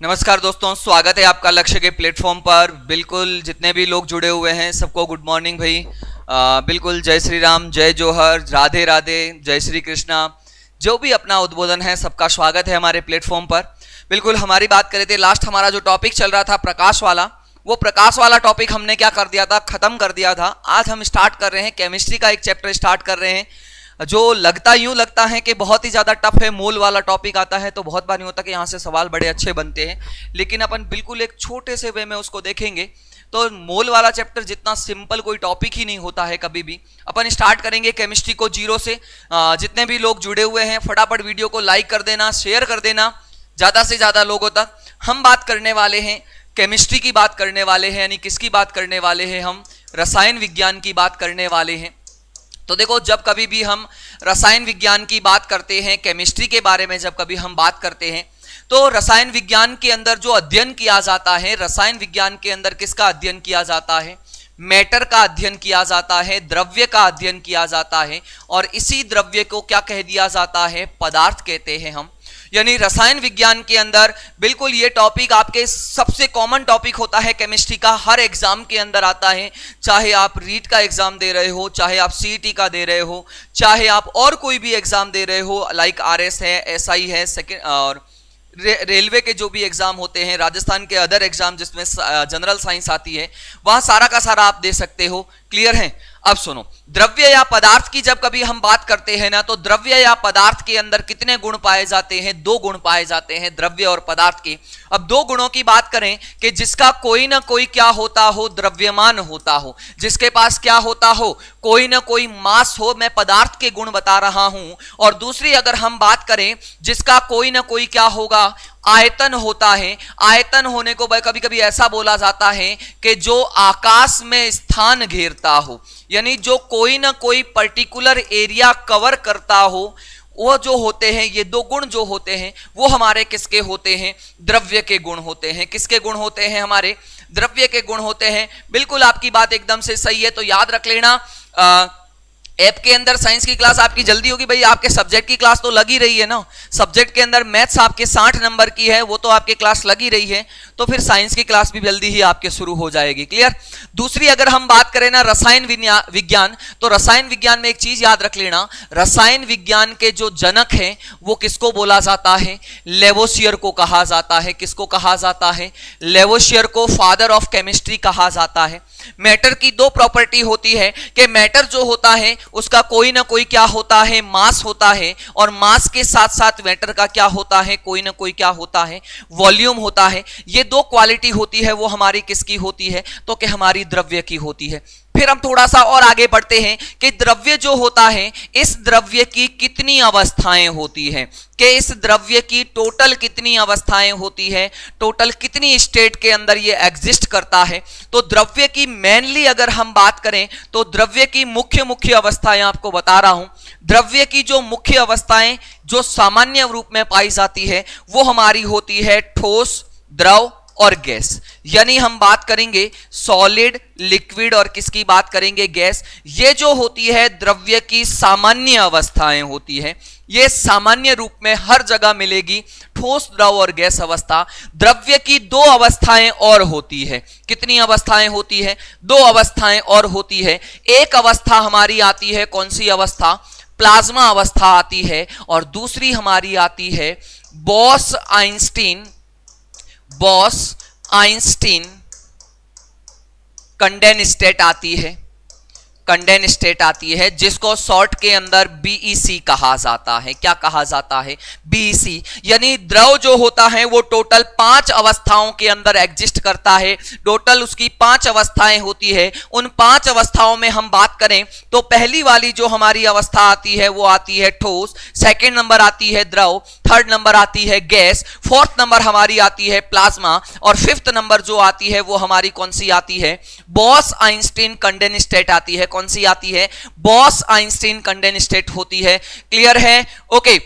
नमस्कार दोस्तों, स्वागत है आपका लक्ष्य के प्लेटफॉर्म पर। बिल्कुल जितने भी लोग जुड़े हुए हैं सबको गुड मॉर्निंग भाई। बिल्कुल जय श्री राम, जय जोहर, राधे राधे, जय श्री कृष्णा। जो भी अपना उद्बोधन है सबका स्वागत है हमारे प्लेटफॉर्म पर। बिल्कुल हमारी बात करें थे, लास्ट हमारा जो टॉपिक चल रहा था प्रकाश वाला, वो प्रकाश वाला टॉपिक हमने क्या कर दिया था, खत्म कर दिया था। आज हम स्टार्ट कर रहे हैं केमिस्ट्री का एक चैप्टर स्टार्ट कर रहे हैं जो यूं लगता है कि बहुत ही ज़्यादा टफ है। मोल वाला टॉपिक आता है तो बहुत बार नहीं होता कि यहाँ से सवाल बड़े अच्छे बनते हैं, लेकिन अपन बिल्कुल एक छोटे से वे में उसको देखेंगे तो मोल वाला चैप्टर जितना सिंपल कोई टॉपिक ही नहीं होता है कभी भी। अपन स्टार्ट करेंगे केमिस्ट्री को जीरो से। जितने भी लोग जुड़े हुए हैं फटाफट वीडियो को लाइक कर देना, शेयर कर देना ज़्यादा से ज़्यादा लोगों तक। हम बात करने वाले हैं केमिस्ट्री की, बात करने वाले हैं, यानी किसकी बात करने वाले हैं, हम रसायन विज्ञान की बात करने वाले हैं। तो देखो, जब कभी भी हम रसायन विज्ञान की बात करते हैं, केमिस्ट्री के बारे में जब कभी हम बात करते हैं, तो रसायन विज्ञान के अंदर जो अध्ययन किया जाता है, रसायन विज्ञान के अंदर किसका अध्ययन किया जाता है, मैटर का अध्ययन किया जाता है, द्रव्य का अध्ययन किया जाता है। और इसी द्रव्य को क्या कह दिया जाता है, पदार्थ कहते हैं हम। यानी रसायन विज्ञान के अंदर बिल्कुल ये टॉपिक आपके सबसे कॉमन टॉपिक होता है केमिस्ट्री का, हर एग्जाम के अंदर आता है। चाहे आप रीट का एग्जाम दे रहे हो, चाहे आप सीईटी का दे रहे हो, चाहे आप और कोई भी एग्जाम दे रहे हो, लाइक आरएस है, एसआई है, सेकंड और रेलवे के जो भी एग्जाम होते हैं, राजस्थान के अदर एग्जाम जिसमें जनरल साइंस आती है, वहां सारा का सारा आप दे सकते हो। क्लियर है? अब सुनो, द्रव्य या पदार्थ की जब कभी हम बात करते हैं ना, तो द्रव्य या पदार्थ के अंदर कितने गुण पाए जाते हैं? दो गुण पाए जाते हैं द्रव्य और पदार्थ के। अब दो गुणों की बात करें कि जिसका कोई ना कोई क्या होता हो, द्रव्यमान होता हो, जिसके पास क्या होता हो, कोई ना कोई मास हो। मैं पदार्थ के गुण बता रहा हूं। और दूसरी अगर हम बात करें जिसका कोई ना कोई क्या होगा, आयतन होता है। आयतन होने को कभी कभी ऐसा बोला जाता है कि जो आकाश में स्थान घेरता हो, यानी जो कोई ना कोई पर्टिकुलर एरिया कवर करता हो, वो जो होते हैं, ये दो गुण जो होते हैं वो हमारे किसके होते हैं? द्रव्य के गुण होते हैं। किसके गुण होते हैं? हमारे द्रव्य के गुण होते हैं। बिल्कुल आपकी बात एकदम से सही है। तो याद रख लेना, ऐप के अंदर साइंस की क्लास आपकी जल्दी होगी भाई। आपके सब्जेक्ट की क्लास तो लगी रही है ना, सब्जेक्ट के अंदर मैथ्स आपके 60 नंबर की है, वो तो आपकी क्लास लगी रही है, तो फिर साइंस की क्लास भी जल्दी ही आपके शुरू हो जाएगी। क्लियर? दूसरी अगर हम बात करें ना रसायन विज्ञान, तो रसायन विज्ञान में एक चीज याद रख लेना, रसायन विज्ञान के जो जनक हैं वो किसको बोला जाता है? लेवोसियर को कहा जाता है। किसको कहा जाता है? लेवोसियर को फादर ऑफ केमिस्ट्री कहा जाता है। मैटर की दो प्रॉपर्टी होती है कि मैटर जो होता है उसका कोई ना कोई क्या होता है, मास होता है, और मास के साथ साथ मैटर का क्या होता है, कोई ना कोई क्या होता है, वॉल्यूम होता है। ये दो क्वालिटी होती है, वो हमारी किसकी होती है? तो कि हमारी द्रव्य की होती है। फिर हम थोड़ा सा और आगे बढ़ते हैं कि द्रव्य जो होता है, इस द्रव्य की कितनी अवस्थाएं होती हैं, कि इस द्रव्य की टोटल कितनी अवस्थाएं होती है, टोटल कितनी स्टेट के अंदर ये एग्जिस्ट करता है। तो द्रव्य की मेनली अगर हम बात करें तो द्रव्य की मुख्य अवस्थाएं आपको बता रहा हूं। द्रव्य की जो मुख्य अवस्थाएं जो सामान्य रूप में पाई जाती है वो हमारी होती है ठोस, द्रव और गैस। यानी हम बात करेंगे सॉलिड, लिक्विड और किसकी बात करेंगे? गैस। ये जो होती है द्रव्य की सामान्य अवस्थाएं होती है, ये सामान्य रूप में हर जगह मिलेगी, ठोस, द्रव और गैस अवस्था। द्रव्य की दो अवस्थाएं और होती है। कितनी अवस्थाएं होती है? दो अवस्थाएं और होती है। एक अवस्था हमारी आती है, कौन सी अवस्था? प्लाज्मा अवस्था आती है। और दूसरी हमारी आती है बॉस आइंस्टीन कंडेंस्टेट आती है। कंडेंस्टेट आती है, जिसको शॉर्ट के अंदर बीईसी कहा जाता है। क्या कहा जाता है? बीईसी। यानी द्रव जो होता है वो टोटल 5 अवस्थाओं के अंदर एग्जिस्ट करता है। टोटल उसकी 5 अवस्थाएं होती है। उन 5 अवस्थाओं में हम बात करें तो पहली वाली जो हमारी अवस्था आती है वो आती है ठोस, सेकेंड नंबर आती है द्रव, थर्ड नंबर आती है गैस, फोर्थ नंबर हमारी आती है प्लाज्मा, और फिफ्थ नंबर जो आती है वो हमारी कौन सी आती है? बॉस आइंस्टीन कंडेंस्टेट आती है। कौन सी आती है? बॉस आइंस्टीन कंडेंस्टेट होती है। क्लियर है? ओके।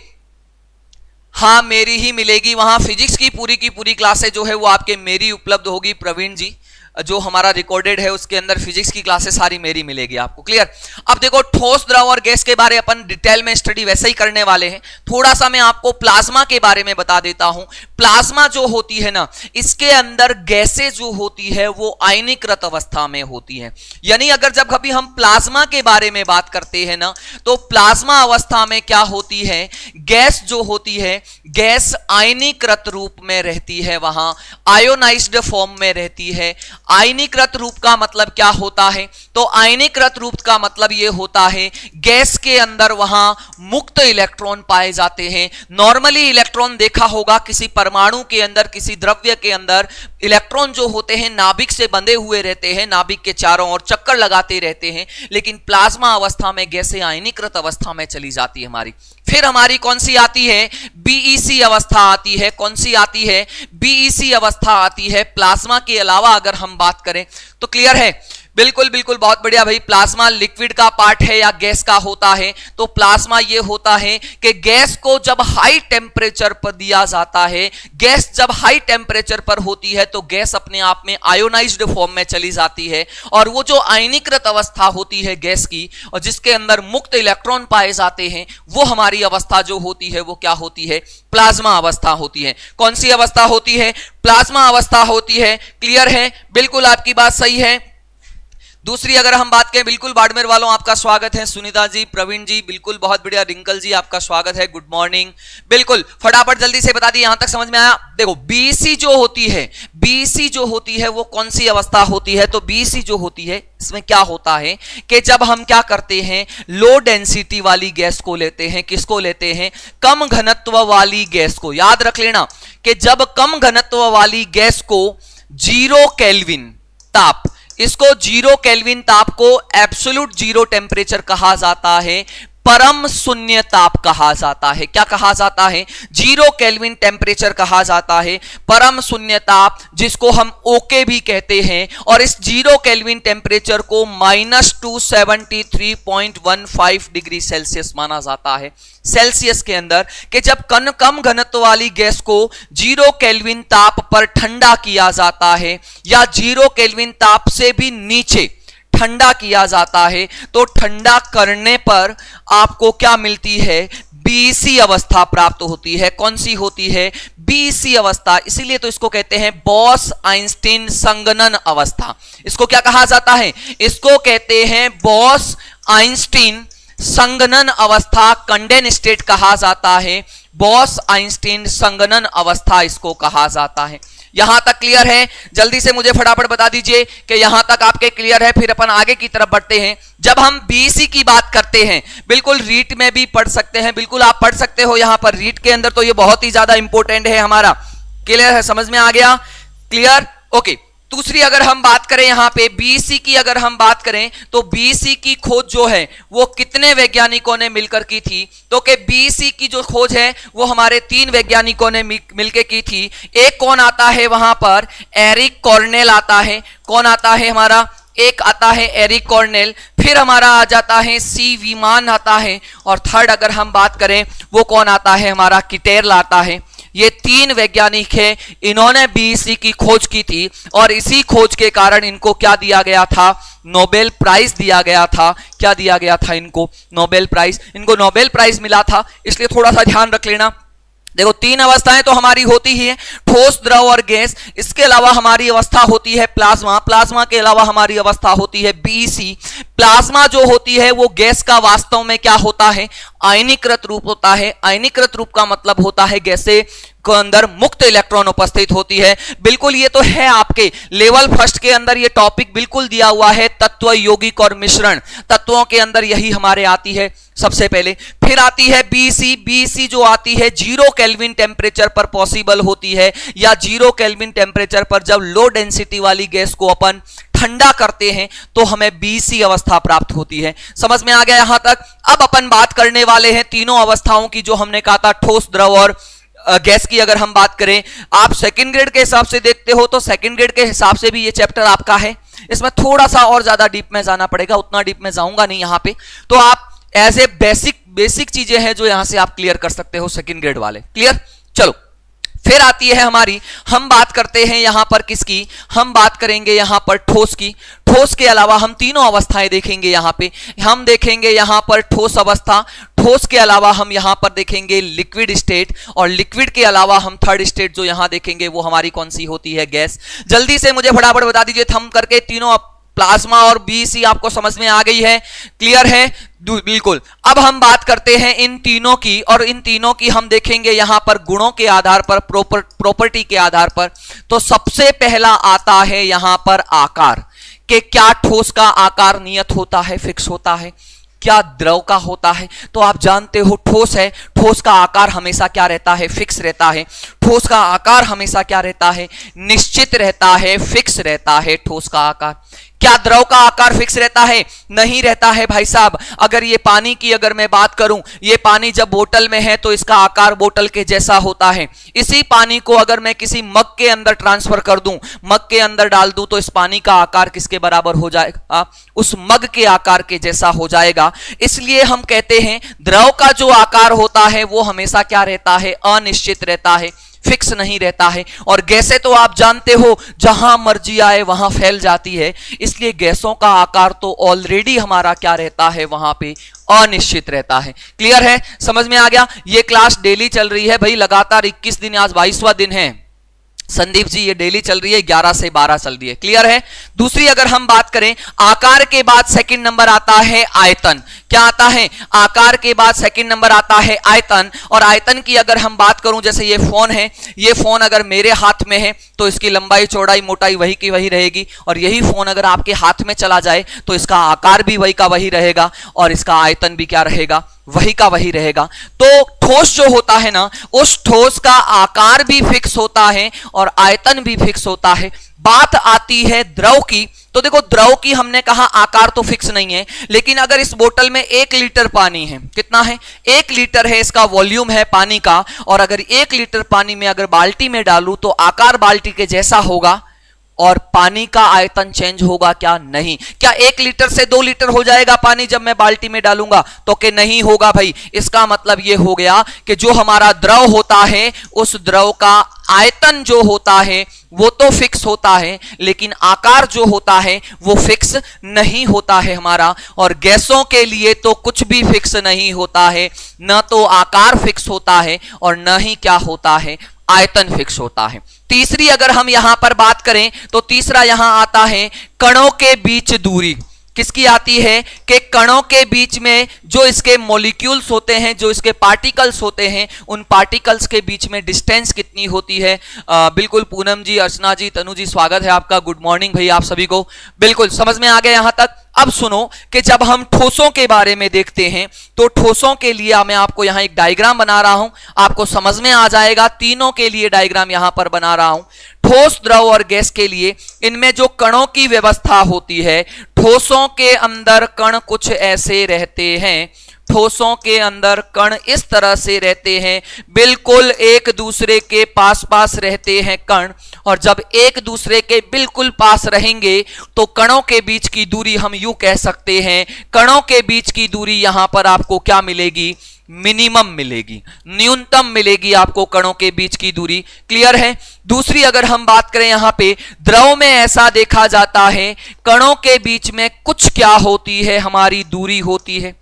हाँ, मेरी ही मिलेगी वहां। फिजिक्स की पूरी क्लासें जो है वो आपके मेरी उपलब्ध होगी प्रवीण जी। जो हमारा रिकॉर्डेड है उसके अंदर फिजिक्स की क्लासेस सारी मेरी मिलेगी आपको। क्लियर? अब देखो ठोस, द्रव और गैस के बारे अपन डिटेल में स्टडी वैसे ही करने वाले हैं। थोड़ा सा मैं आपको प्लाज्मा के बारे में बता देता हूं। प्लाज्मा जो होती है ना, इसके अंदर गैसें जो होती है वो आयनीकृत अवस्था में होती है। यानी अगर जब कभी हम प्लाज्मा के बारे में बात करते हैं ना, तो प्लाज्मा अवस्था में क्या होती है, गैस जो होती है, गैस आयनीकृत रूप में रहती है, वहां आयोनाइज्ड फॉर्म में रहती है। आयनीकृत रूप का मतलब क्या होता है? तो आयनीकृत रूप का मतलब यह होता है गैस के अंदर वहां मुक्त इलेक्ट्रॉन पाए जाते हैं। नॉर्मली इलेक्ट्रॉन देखा होगा किसी परमाणु के अंदर, किसी द्रव्य के अंदर इलेक्ट्रॉन जो होते हैं नाभिक से बंधे हुए रहते हैं, नाभिक के चारों ओर चक्कर लगाते रहते हैं। लेकिन प्लाज्मा अवस्था में गैसें आयनीकृत अवस्था में चली जाती है हमारी। फिर हमारी कौन सी आती है? बीईसी अवस्था आती है। कौन सी आती है? बीईसी अवस्था आती है। प्लाज्मा के अलावा अगर हम बात करें तो क्लियर है? बिल्कुल बिल्कुल, बहुत बढ़िया भाई। प्लाज्मा लिक्विड का पार्ट है या गैस का होता है? तो प्लाज्मा ये होता है कि गैस को जब हाई टेम्परेचर पर दिया जाता है, गैस जब हाई टेम्परेचर पर होती है तो गैस अपने आप में आयोनाइज्ड फॉर्म में चली जाती है, और वो जो आयनीकृत अवस्था होती है गैस की, और जिसके अंदर मुक्त इलेक्ट्रॉन पाए जाते हैं, वो हमारी अवस्था जो होती है वो क्या होती है? प्लाज्मा अवस्था होती है। कौन सी अवस्था होती है? प्लाज्मा अवस्था होती है। क्लियर है? बिल्कुल आपकी बात सही है। दूसरी अगर हम बात करें, बिल्कुल बाड़मेर वालों आपका स्वागत है, सुनीता जी, प्रवीण जी, बिल्कुल बहुत बढ़िया, रिंकल जी आपका स्वागत है, गुड मॉर्निंग। बिल्कुल फटाफट जल्दी से बता दी, यहां तक समझ में आया? देखो बीसी जो होती है, बीसी जो होती है वो कौन सी अवस्था होती है? तो बीसी जो होती है इसमें क्या होता है कि जब हम क्या करते हैं, लो डेंसिटी वाली गैस को लेते हैं। किसको लेते हैं? कम घनत्व वाली गैस को। याद रख लेना कि जब कम घनत्व वाली गैस को 0 केल्विन ताप, इसको 0 केल्विन ताप को एब्सोल्यूट जीरो टेम्परेचर कहा जाता है, परम शून्य ताप कहा जाता है। क्या कहा जाता है? 0 केल्विन टेम्परेचर कहा जाता है, परम शून्य ताप, जिसको हम ओके भी कहते हैं। और इस 0 केल्विन टेम्परेचर को -273.15 डिग्री सेल्सियस माना जाता है सेल्सियस के अंदर, कि जब कम घनत्व वाली गैस को 0 केल्विन ताप पर ठंडा किया जाता है, या 0 केल्विन ताप से भी नीचे ठंडा किया जाता है, तो ठंडा करने पर आपको क्या मिलती है? बीईसी अवस्था प्राप्त होती है। कौन सी होती है? बीईसी अवस्था। इसीलिए तो इसको कहते हैं बॉस आइंस्टीन संगनन अवस्था। इसको क्या कहा जाता है? इसको कहते हैं बॉस आइंस्टीन संगनन अवस्था, कंडेन स्टेट कहा जाता है। बॉस आइंस्टीन संगनन अवस्था इसको कहा जाता है। यहां तक क्लियर है? जल्दी से मुझे फटाफट बता दीजिए कि यहां तक आपके क्लियर है। फिर अपन आगे की तरफ बढ़ते हैं। जब हम बीईसी की बात करते हैं, बिल्कुल रीट में भी पढ़ सकते हैं, बिल्कुल आप पढ़ सकते हो यहां पर रीट के अंदर, तो ये बहुत ही ज्यादा इंपॉर्टेंट है हमारा। क्लियर है? समझ में आ गया? क्लियर? ओके। दूसरी अगर हम बात करें यहां पे बीईसी की, अगर हम बात करें तो बीईसी की खोज जो है वो कितने वैज्ञानिकों ने मिलकर की थी? तो कि बीईसी की जो खोज है वो हमारे 3 वैज्ञानिकों ने मिलकर की थी। एक कौन आता है वहां पर? एरिक कॉर्नेल आता है। कौन आता है हमारा? एक आता है एरिक कॉर्नेल। फिर हमारा आ जाता है सी वीमान आता है, और थर्ड अगर हम बात करें वो कौन आता है? हमारा किटेरल आता है। ये 3 वैज्ञानिक हैं, इन्होंने बीईसी की खोज की थी, और इसी खोज के कारण इनको क्या दिया गया था? नोबेल प्राइज दिया गया था। क्या दिया गया था इनको? Nobel prize. इनको नोबेल प्राइज मिला था, इसलिए थोड़ा सा ध्यान रख लेना। देखो 3 अवस्थाएं तो हमारी होती ही है, ठोस, द्रव और गैस। इसके अलावा हमारी अवस्था होती है प्लाज्मा। प्लाज्मा के अलावा हमारी अवस्था होती है बीईसी। प्लाज्मा जो होती है वो गैस का वास्तव में क्या होता है? आयनीकृत रूप होता है। आयनीकृत रूप का मतलब होता है गैसे के अंदर मुक्त इलेक्ट्रॉन उपस्थित होती है। बिल्कुल ये तो है आपके लेवल फर्स्ट के अंदर ये टॉपिक बिल्कुल दिया हुआ है, तत्व, यौगिक और मिश्रण। तत्वों के अंदर यही हमारे आती है सबसे पहले। फिर आती है बीईसी। बीईसी जो आती है 0 केल्विन टेम्परेचर पर पॉसिबल होती है, या 0 केल्विन टेम्परेचर पर जब लो डेंसिटी वाली गैस को अपन ठंडा करते हैं तो हमें बीईसी अवस्था प्राप्त होती है। समझ में आ गया यहां तक? अब अपन बात करने वाले हैं तीनों अवस्थाओं की, जो हमने कहा था ठोस, द्रव और गैस की। अगर हम बात करें, आप सेकंड ग्रेड के हिसाब से देखते हो तो सेकंड ग्रेड के हिसाब से भी ये चैप्टर आपका है। इसमें थोड़ा सा और ज्यादा डीप में जाना पड़ेगा, उतना डीप में जाऊंगा नहीं यहां पे। तो आप एज ए बेसिक चीजें हैं जो यहां से आप क्लियर कर सकते हो सेकंड ग्रेड वाले। क्लियर? चलो फिर आती है हमारी, हम बात करते हैं यहां पर किसकी, हम बात करेंगे यहां पर ठोस की। ठोस के अलावा हम तीनों अवस्थाएं देखेंगे यहां पे। हम देखेंगे यहां पर ठोस अवस्था, ठोस के अलावा हम यहां पर देखेंगे लिक्विड स्टेट, और लिक्विड के अलावा हम थर्ड स्टेट जो यहां देखेंगे वो हमारी कौन सी होती है, गैस। जल्दी से मुझे फटाफट बता दीजिए थंब करके, तीनों प्लाज्मा और बीसी आपको समझ में आ गई है, क्लियर है? बिल्कुल। अब हम बात करते हैं इन तीनों की, और इन तीनों की हम देखेंगे यहां पर गुणों के आधार पर, प्रॉपर्टी के आधार पर। तो सबसे पहला आता है यहां पर आकार, कि क्या ठोस का आकार नियत होता है, फिक्स होता है, क्या द्रव का होता है। तो आप जानते हो ठोस है, ठोस का आकार हमेशा क्या रहता है, फिक्स रहता है। ठोस का आकार हमेशा क्या रहता है, निश्चित रहता है, फिक्स रहता है ठोस का आकार। क्या द्रव का आकार फिक्स रहता है? नहीं रहता है भाई साहब। अगर ये पानी की अगर मैं बात करूं, ये पानी जब बोतल में है तो इसका आकार बोतल के जैसा होता है। इसी पानी को अगर मैं किसी मग के अंदर ट्रांसफर कर दूं, मग के अंदर डाल दूं, तो इस पानी का आकार किसके बराबर हो जाएगा, उस मग के आकार के जैसा हो जाएगा। इसलिए हम कहते हैं द्रव का जो आकार होता है वो हमेशा क्या रहता है, अनिश्चित रहता है, फिक्स नहीं रहता है। और गैसें तो आप जानते हो जहां मर्जी आए वहां फैल जाती है, इसलिए गैसों का आकार तो ऑलरेडी हमारा क्या रहता है, वहां पे अनिश्चित रहता है। क्लियर है, समझ में आ गया? ये क्लास डेली चल रही है भाई, लगातार 21 दिन, आज 22वां दिन है संदीप जी, ये डेली चल रही है, 11 से 12 चल रही है। क्लियर है? दूसरी अगर हम बात करें, आकार के बाद सेकंड नंबर आता है आयतन। क्या आता है? आकार के बाद सेकंड नंबर आता है आयतन। और आयतन की अगर हम बात करूं, जैसे ये फोन है, ये फोन अगर मेरे हाथ में है तो इसकी लंबाई, चौड़ाई, मोटाई वही की वही रहेगी, और यही फोन अगर आपके हाथ में चला जाए तो इसका आकार भी वही का वही रहेगा, और इसका आयतन भी क्या रहेगा, वही का वही रहेगा। तो ठोस जो होता है ना, उस ठोस का आकार भी फिक्स होता है और आयतन भी फिक्स होता है। बात आती है द्रव की, तो देखो द्रव की हमने कहा आकार तो फिक्स नहीं है, लेकिन अगर इस बोतल में 1 लीटर पानी है, कितना है, 1 लीटर है इसका वॉल्यूम है पानी का, और अगर 1 लीटर पानी में अगर बाल्टी में डालूं तो आकार बाल्टी के जैसा होगा, और पानी का आयतन चेंज होगा क्या? नहीं। क्या 1 लीटर से 2 लीटर हो जाएगा पानी जब मैं बाल्टी में डालूंगा? तो कि नहीं होगा भाई। इसका मतलब यह हो गया कि जो हमारा द्रव होता है, उस द्रव का आयतन जो होता है वो तो फिक्स होता है, लेकिन आकार जो होता है वो फिक्स नहीं होता है हमारा। और गैसों के लिए तो कुछ भी फिक्स नहीं होता है, न तो आकार फिक्स होता है और न ही क्या होता है, आयतन फिक्स होता है। तीसरी अगर हम यहां पर बात करें तो तीसरा यहां आता है कणों के बीच दूरी। किसकी आती है? कि कणों के बीच में जो इसके मॉलिक्यूल्स होते हैं, जो इसके पार्टिकल्स होते हैं, उन पार्टिकल्स के बीच में डिस्टेंस कितनी होती है। बिल्कुल पूनम जी, अर्चना जी, तनु जी, स्वागत है आपका, गुड मॉर्निंग भाई आप सभी को। बिल्कुल समझ में आ गया यहां तक। अब सुनो कि जब हम ठोसों के बारे में देखते हैं तो ठोसों के लिए मैं आपको यहां एक डायग्राम बना रहा हूं, आपको समझ में आ जाएगा। तीनों के लिए डायग्राम यहां पर बना रहा हूं। ठोस, द्रव और गैस के लिए इनमें जो कणों की व्यवस्था होती है, ठोसों के अंदर कण कुछ ऐसे रहते हैं, ठोसों के अंदर कण इस तरह से रहते हैं, बिल्कुल एक दूसरे के पास पास रहते हैं कण। और जब एक दूसरे के बिल्कुल पास रहेंगे तो कणों के बीच की दूरी हम यूं कह सकते हैं, कणों के बीच की दूरी यहां पर आपको क्या मिलेगी, मिनिमम मिलेगी, न्यूनतम मिलेगी आपको कणों के बीच की दूरी। क्लियर है? दूसरी अगर हम बात करें यहां पे, द्रव में ऐसा देखा जाता है कणों के बीच में कुछ क्या होती है, हमारी दूरी होती है।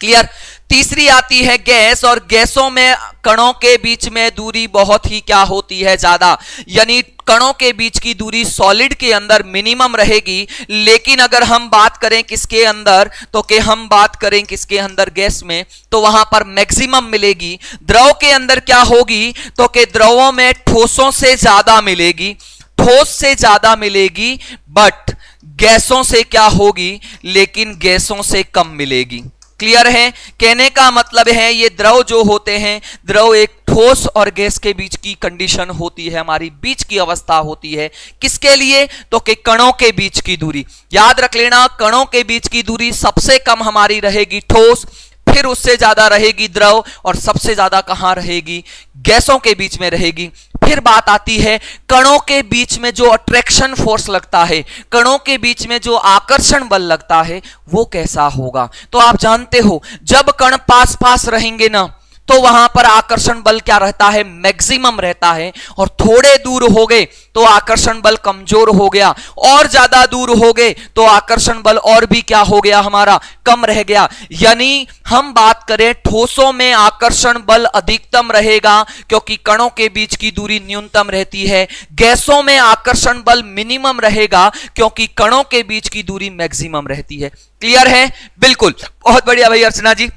क्लियर? तीसरी आती है गैस, और गैसों में कणों के बीच में दूरी बहुत ही क्या होती है, ज्यादा। यानी कणों के बीच की दूरी सॉलिड के अंदर मिनिमम रहेगी, लेकिन अगर हम बात करें किसके अंदर, तो कि हम बात करें किसके अंदर, गैस में, तो वहां पर मैक्सिमम मिलेगी। द्रव के अंदर क्या होगी, तो कि द्रवों में ठोसों से ज्यादा मिलेगी, ठोस से ज्यादा मिलेगी, बट गैसों से क्या होगी, लेकिन गैसों से कम मिलेगी। क्लियर है? कहने का मतलब है ये द्रव जो होते हैं, द्रव एक ठोस और गैस के बीच की कंडीशन होती है, हमारी बीच की अवस्था होती है। किसके लिए? तो कि कणों के बीच की दूरी। याद रख लेना, कणों के बीच की दूरी सबसे कम हमारी रहेगी ठोस, फिर उससे ज्यादा रहेगी द्रव, और सबसे ज्यादा कहां रहेगी, गैसों के बीच में रहेगी। फिर बात आती है कणों के बीच में जो अट्रैक्शन फोर्स लगता है, कणों के बीच में जो आकर्षण बल लगता है, वो कैसा होगा। तो आप जानते हो जब कण पास पास रहेंगे ना, तो वहां पर आकर्षण बल क्या रहता है, मैक्सिमम रहता है। और थोड़े दूर हो गए तो आकर्षण बल कमजोर हो गया, और ज्यादा दूर हो गए तो आकर्षण बल और भी क्या हो गया, हमारा कम रह गया। यानी हम बात करें ठोसों में आकर्षण बल अधिकतम रहेगा क्योंकि कणों के बीच की दूरी न्यूनतम रहती है। गैसों में आकर्षण बल मिनिमम रहेगा क्योंकि कणों के बीच की दूरी मैक्सिमम रहती है। क्लियर है? बिल्कुल, बहुत बढ़िया भाई अर्चना जी।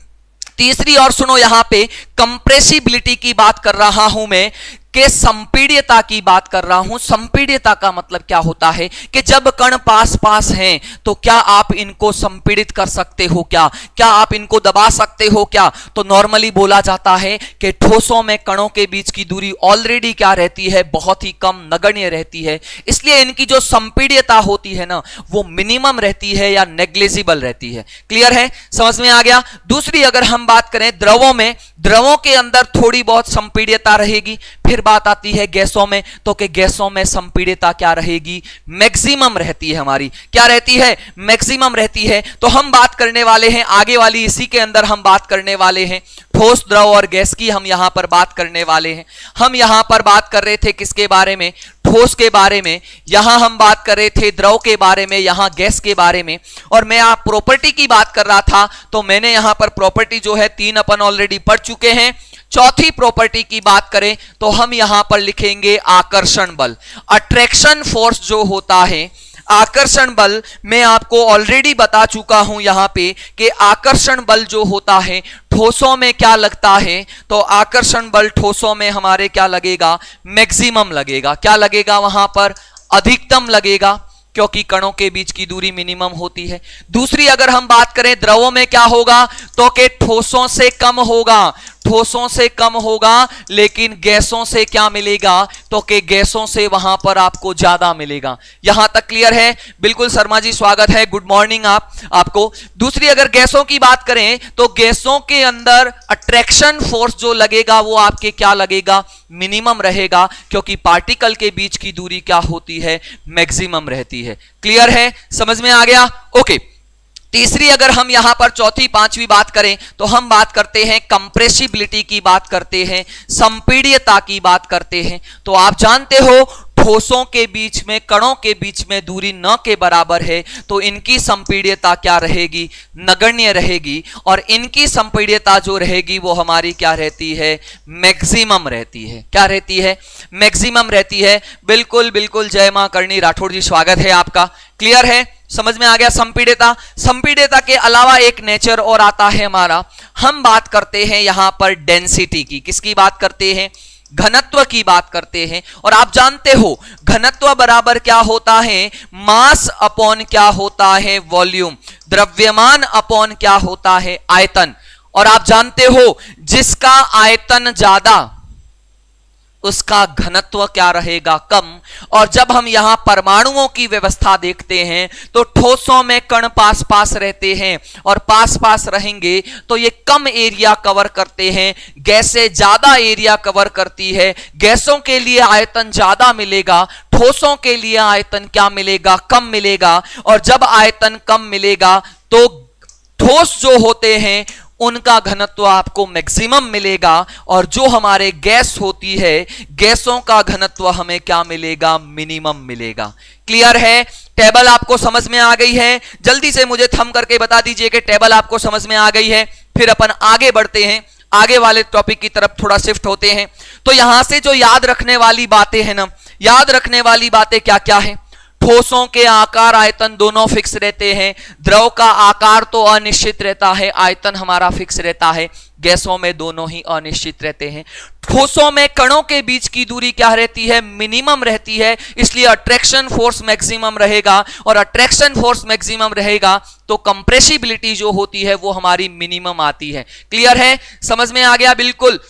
तीसरी और सुनो, यहां पे कंप्रेसिबिलिटी की बात कर रहा हूं मैं, के संपीड्यता की बात कर रहा हूं। संपीड्यता का मतलब क्या होता है कि जब कण पास पास हैं तो क्या आप इनको संपीड़ित कर सकते हो, क्या आप इनको दबा सकते हो क्या? तो नॉर्मली बोला जाता है कि ठोसों में कणों के बीच की दूरी ऑलरेडी क्या रहती है, बहुत ही कम, नगण्य रहती है। इसलिए इनकी जो संपीड्यता होती है ना, वो मिनिमम रहती है या नेग्लिजिबल रहती है। क्लियर है? समझ में आ गया? दूसरी अगर हम बात करें द्रवों में, द्रवों के अंदर थोड़ी बहुत संपीड्यता रहेगी। फिर बात आती है गैसों में, तो कि गैसों में संपीड्यता क्या रहेगी, मैक्सिमम रहती है हमारी। क्या रहती है? मैक्सिमम रहती है। तो हम बात करने वाले हैं आगे वाली, इसी के अंदर हम बात करने वाले हैं ठोस, द्रव और गैस की हम यहां पर बात करने वाले हैं। हम यहां पर बात कर रहे थे किसके बारे में, ठोस के बारे में। यहां हम बात कर रहे थे द्रव के बारे में, यहां गैस के बारे में। और मैं आप प्रॉपर्टी की बात कर रहा था, तो मैंने यहां पर प्रॉपर्टी जो है 3 अपन ऑलरेडी पढ़ चुके हैं। चौथी प्रॉपर्टी की बात करें तो हम यहां पर लिखेंगे आकर्षण बल। अट्रैक्शन फोर्स जो होता है, आकर्षण बल मैं आपको ऑलरेडी बता चुका हूं यहां पे कि आकर्षण बल जो होता है ठोसों में क्या लगता है, तो आकर्षण बल ठोसों में हमारे क्या लगेगा, मैक्सिमम लगेगा। क्या लगेगा? वहां पर अधिकतम लगेगा क्योंकि कणों के बीच की दूरी मिनिमम होती है। दूसरी अगर हम बात करें द्रवों में क्या होगा, तो कि ठोसों से कम होगा, ठोसों से कम होगा। लेकिन गैसों से क्या मिलेगा, तो कि गैसों से वहां पर आपको ज्यादा मिलेगा। यहां तक क्लियर है? बिल्कुल शर्मा जी, स्वागत है, गुड मॉर्निंग आपको। दूसरी अगर गैसों की बात करें तो गैसों के अंदर अट्रैक्शन फोर्स जो लगेगा वो आपके क्या लगेगा, मिनिमम रहेगा क्योंकि पार्टिकल के बीच की दूरी क्या होती है, मैक्सिमम रहती है। क्लियर है? समझ में आ गया? ओके। तीसरी अगर हम यहां पर चौथी पांचवी बात करें तो हम बात करते हैं कंप्रेसिबिलिटी की बात करते हैं, संपीड्यता की बात करते हैं। तो आप जानते हो ठोसों के बीच में, कणों के बीच में दूरी न के बराबर है, तो इनकी संपीड्यता क्या रहेगी, नगण्य रहेगी। और इनकी संपीड्यता जो रहेगी वो हमारी क्या रहती है, मैक्सिमम रहती है। क्या रहती है? मैक्सिमम रहती है। बिल्कुल बिल्कुल, जय मां करणी राठौड़ जी, स्वागत है आपका। क्लियर है? समझ में आ गया? संपीड्यता। संपीड्यता के अलावा एक नेचर और आता है हमारा, हम बात करते हैं यहां पर डेंसिटी की। किसकी बात करते हैं? घनत्व की बात करते हैं। और आप जानते हो घनत्व बराबर क्या होता है, मास अपॉन क्या होता है, वॉल्यूम। द्रव्यमान अपॉन क्या होता है, आयतन। और आप जानते हो जिसका आयतन ज्यादा उसका घनत्व क्या रहेगा, कम। और जब हम यहां परमाणुओं की व्यवस्था देखते हैं तो ठोसों में कण पास पास रहते हैं और पास पास रहेंगे तो ये कम एरिया कवर करते हैं, गैसें ज्यादा एरिया कवर करती है। गैसों के लिए आयतन ज्यादा मिलेगा, ठोसों के लिए आयतन क्या मिलेगा, कम मिलेगा। और जब आयतन कम मिलेगा तो ठोस जो होते हैं उनका घनत्व आपको मैक्सिमम मिलेगा। और जो हमारे गैस होती है, गैसों का घनत्व हमें क्या मिलेगा, मिनिमम मिलेगा। क्लियर है? टेबल आपको समझ में आ गई है? जल्दी से मुझे थंब करके बता दीजिए कि टेबल आपको समझ में आ गई है। फिर अपन आगे बढ़ते हैं, आगे वाले टॉपिक की तरफ थोड़ा शिफ्ट होते हैं। तो यहां से जो याद रखने वाली बातें हैं ना, याद रखने वाली बातें क्या क्या है? ठोसों के आकार आयतन दोनों फिक्स रहते हैं। द्रव का आकार तो अनिश्चित रहता है, आयतन हमारा फिक्स रहता है। गैसों में दोनों ही अनिश्चित रहते हैं। ठोसों में कणों के बीच की दूरी क्या रहती है, मिनिमम रहती है। इसलिए अट्रैक्शन फोर्स मैक्सिमम रहेगा। और अट्रैक्शन फोर्स मैक्सिमम रहेगा तो कंप्रेसिबिलिटी जो होती है वो हमारी मिनिमम आती है। क्लियर है? समझ में आ गया? बिल्कुल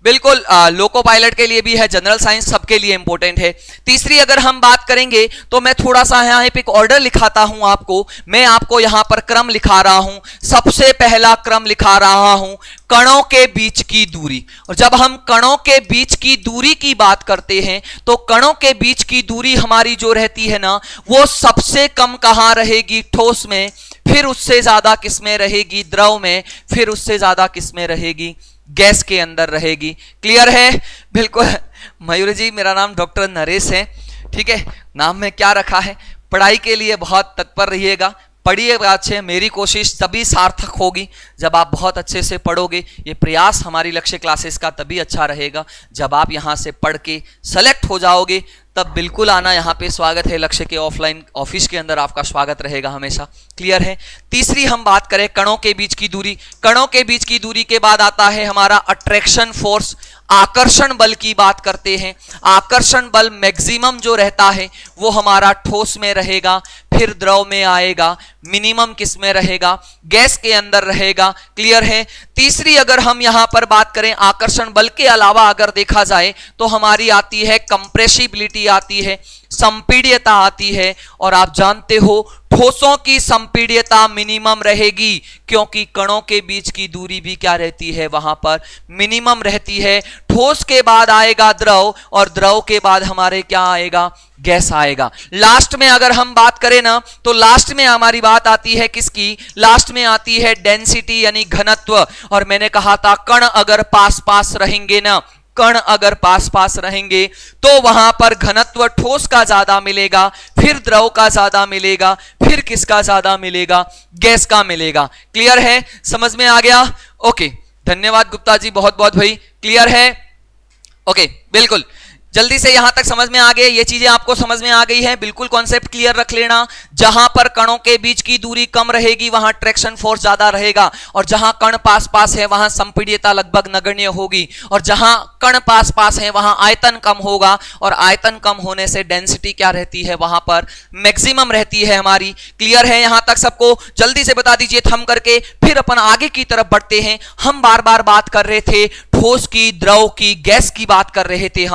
बिल्कुल। लोको पायलट के लिए भी है, जनरल साइंस सबके लिए इंपॉर्टेंट है। तीसरी अगर हम बात करेंगे तो मैं थोड़ा सा यहाँ एक ऑर्डर लिखाता हूं आपको। मैं आपको यहां पर क्रम लिखा रहा हूं। सबसे पहला क्रम लिखा रहा हूं कणों के बीच की दूरी। और जब हम कणों के बीच की दूरी की बात करते हैं तो कणों के बीच की दूरी हमारी जो रहती है ना, वो सबसे कम कहां रहेगी, ठोस में। फिर उससे ज्यादा किसमें रहेगी? द्रव में। फिर उससे ज्यादा किसमें रहेगी? गैस के अंदर रहेगी। क्लियर है? बिल्कुल। मयूर जी, मेरा नाम डॉक्टर नरेश है, ठीक है। नाम में क्या रखा है? पढ़ाई के लिए बहुत तत्पर रहिएगा, पढ़िएगा अच्छे। मेरी कोशिश तभी सार्थक होगी जब आप बहुत अच्छे से पढ़ोगे। ये प्रयास हमारी लक्ष्य क्लासेस का तभी अच्छा रहेगा जब आप यहाँ से पढ़ के सेलेक्ट हो जाओगे, तब बिल्कुल आना। यहाँ पे स्वागत है लक्ष्य के ऑफलाइन ऑफिस के अंदर, आपका स्वागत रहेगा हमेशा। क्लियर है? तीसरी हम बात करें कणों के बीच की दूरी। कणों के बीच की दूरी के बाद आता है हमारा अट्रैक्शन फोर्स, आकर्षण बल की बात करते हैं। आकर्षण बल मैक्सिमम जो रहता है वो हमारा ठोस में रहेगा, फिर द्रव में आएगा, मिनिमम किस में रहेगा? गैस के अंदर रहेगा। क्लियर है? तीसरी अगर हम यहां पर बात करें आकर्षण बल के अलावा अगर देखा जाए तो हमारी आती है कंप्रेसिबिलिटी आती है, संपीड्यता आती है। और आप जानते हो ठोसों की संपीड्यता मिनिमम रहेगी, क्योंकि कणों के बीच की दूरी भी क्या रहती है? वहां पर मिनिमम रहती है। ठोस के बाद आएगा द्रव, और द्रव के बाद हमारे क्या आएगा? गैस आएगा। लास्ट में अगर हम बात करें ना, तो लास्ट में हमारी बात आती है किसकी? लास्ट में आती है डेंसिटी यानी घनत्व। और मैंने कहा था कण अगर पास पास रहेंगे ना, कण अगर पास पास रहेंगे तो वहां पर घनत्व ठोस का ज्यादा मिलेगा, फिर द्रव का ज्यादा मिलेगा, फिर किसका ज्यादा मिलेगा? गैस का मिलेगा। क्लियर है? समझ में आ गया? ओके, धन्यवाद गुप्ता जी, बहुत बहुत भाई। क्लियर है? ओके, बिल्कुल जल्दी से यहां तक समझ में आ गए, ये चीजें आपको समझ में आ गई है। बिल्कुल कॉन्सेप्ट क्लियर रख लेना। जहां पर कणों के बीच की दूरी कम रहेगी वहां ट्रैक्शन फोर्स ज्यादा रहेगा, और जहां कण पास पास है वहां संपीड्यता लगभग नगण्य होगी, और जहां कण पास पास है वहां आयतन कम होगा, और आयतन कम होने से डेंसिटी क्या रहती है? वहां पर मैक्सिमम रहती है हमारी। क्लियर है? यहां तक सबको जल्दी से बता दीजिए थम करके, फिर अपन आगे की तरफ बढ़ते हैं। हम बार बार बात कर रहे थे ठोस की, द्रव की, गैस की बात कर रहे थे।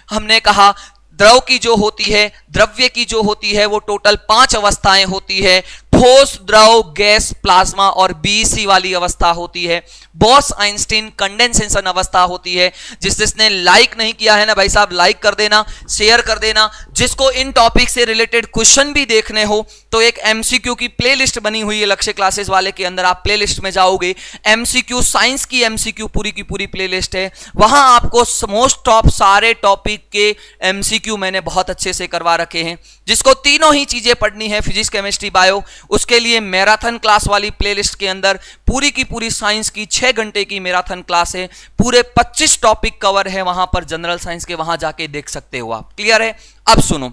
हमने कहा द्रव की जो होती है, द्रव्य की जो होती है, वो टोटल 5 अवस्थाएं होती है। ठोस, द्रव, गैस, प्लाज्मा और बीसी वाली अवस्था होती है। बॉस आइंस्टीन कंडेंसेशन अवस्था होती है। जिसने लाइक नहीं किया है ना भाई साहब, लाइक कर देना, शेयर कर देना। जिसको इन टॉपिक से रिलेटेड क्वेश्चन भी देखने हो तो एक एमसीक्यू की प्लेलिस्ट बनी हुई है लक्ष्य क्लासेस वाले के अंदर, आप प्लेलिस्ट में जाओगे, एमसीक्यू साइंस की एमसीक्यू पूरी की पूरी प्लेलिस्ट है। वहां आपको मोस्ट ऑफ सारे टॉपिक के एमसीक्यू मैंने बहुत अच्छे से करवा रखे हैं। जिसको तीनों ही चीजें पढ़नी है, फिजिक्स, केमिस्ट्री, बायो, उसके लिए मैराथन क्लास वाली प्लेलिस्ट के अंदर पूरी की पूरी साइंस की 6 घंटे की मैराथन क्लास है। पूरे 25 टॉपिक कवर है वहां पर जनरल साइंस के, वहां जाके देख सकते हो आप। क्लियर है? अब सुनो,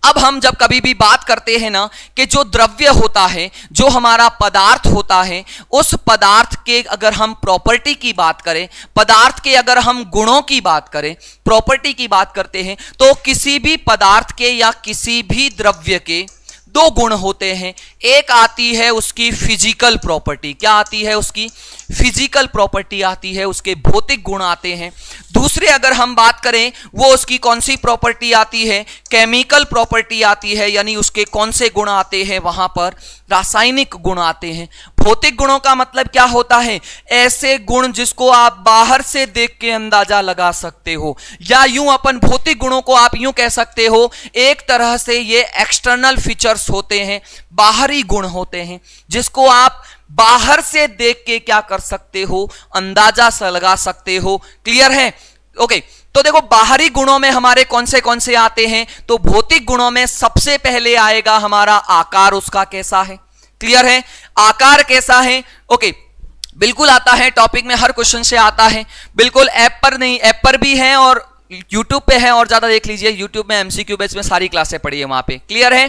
अब हम जब कभी भी बात करते हैं ना कि जो द्रव्य होता है, जो हमारा पदार्थ होता है, उस पदार्थ के अगर हम प्रॉपर्टी की बात करें, पदार्थ के अगर हम गुणों की बात करें, प्रॉपर्टी की बात करते हैं, तो किसी भी पदार्थ के या किसी भी द्रव्य के 2 गुण होते हैं। एक आती है उसकी फिजिकल प्रॉपर्टी, क्या आती है? उसकी फिजिकल प्रॉपर्टी आती है, उसके भौतिक गुण आते हैं। दूसरे अगर हम बात करें, वो उसकी कौन सी प्रॉपर्टी आती है? केमिकल प्रॉपर्टी आती है, यानी उसके कौन से गुण आते हैं? वहां पर रासायनिक गुण आते हैं। भौतिक गुणों का मतलब क्या होता है? ऐसे गुण जिसको आप बाहर से देख के अंदाजा लगा सकते हो, या यूं अपन भौतिक गुणों को आप यूं कह सकते हो, एक तरह से ये एक्सटर्नल फीचर्स होते हैं, बाहरी गुण होते हैं, जिसको आप बाहर से देख के क्या कर सकते हो? अंदाजा सा लगा सकते हो। क्लियर है? ओके, तो देखो बाहरी गुणों में हमारे कौन से आते हैं? तो भौतिक गुणों में सबसे पहले आएगा हमारा आकार, उसका कैसा है। क्लियर है? आकार कैसा है? ओके, बिल्कुल आता है, टॉपिक में हर क्वेश्चन से आता है। बिल्कुल ऐप पर नहीं, ऐप पर भी है और YouTube पे है, और ज्यादा देख लीजिए YouTube में MCQ बैच में सारी क्लासें पढ़ी है वहां पे। क्लियर है?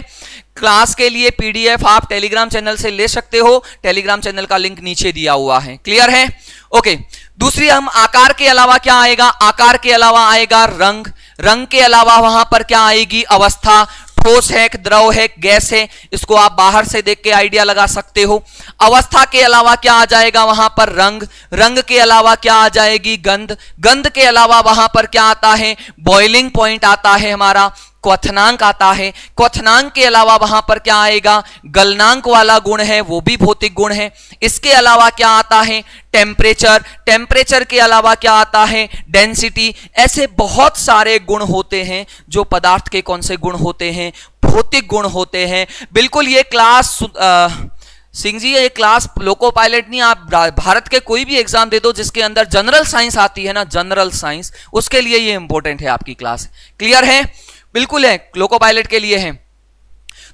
क्लास के लिए PDF आप टेलीग्राम चैनल से ले सकते हो, टेलीग्राम चैनल का लिंक नीचे दिया हुआ है। क्लियर है? ओके, दूसरी हम आकार के अलावा क्या आएगा? आकार के अलावा आएगा रंग, रंग के अलावा वहां पर क्या आएगी? अवस्था, ठोस है, द्रव है, गैस है, इसको आप बाहर से देख के आइडिया लगा सकते हो। अवस्था के अलावा क्या आ जाएगा वहां पर? रंग, रंग के अलावा क्या आ जाएगी? गंध, गंध के अलावा वहां पर क्या आता है? बॉइलिंग पॉइंट आता है हमारा, क्वथनांक आता है। क्वथनांक के अलावा वहां पर क्या आएगा? गलनांक वाला गुण है, वो भी भौतिक गुण है। इसके अलावा क्या आता है? टेम्परेचर, टेम्परेचर के अलावा क्या आता है? डेंसिटी। ऐसे बहुत सारे गुण होते हैं जो पदार्थ के कौन से गुण होते हैं? भौतिक गुण होते हैं। बिल्कुल ये क्लास सिंह जी ये क्लास लोको पायलट नहीं, आप भारत के कोई भी एग्जाम दे दो जिसके अंदर जनरल साइंस आती है ना, जनरल साइंस, उसके लिए ये इंपॉर्टेंट है आपकी क्लास। क्लियर है? बिल्कुल है, लोको पायलट के लिए है।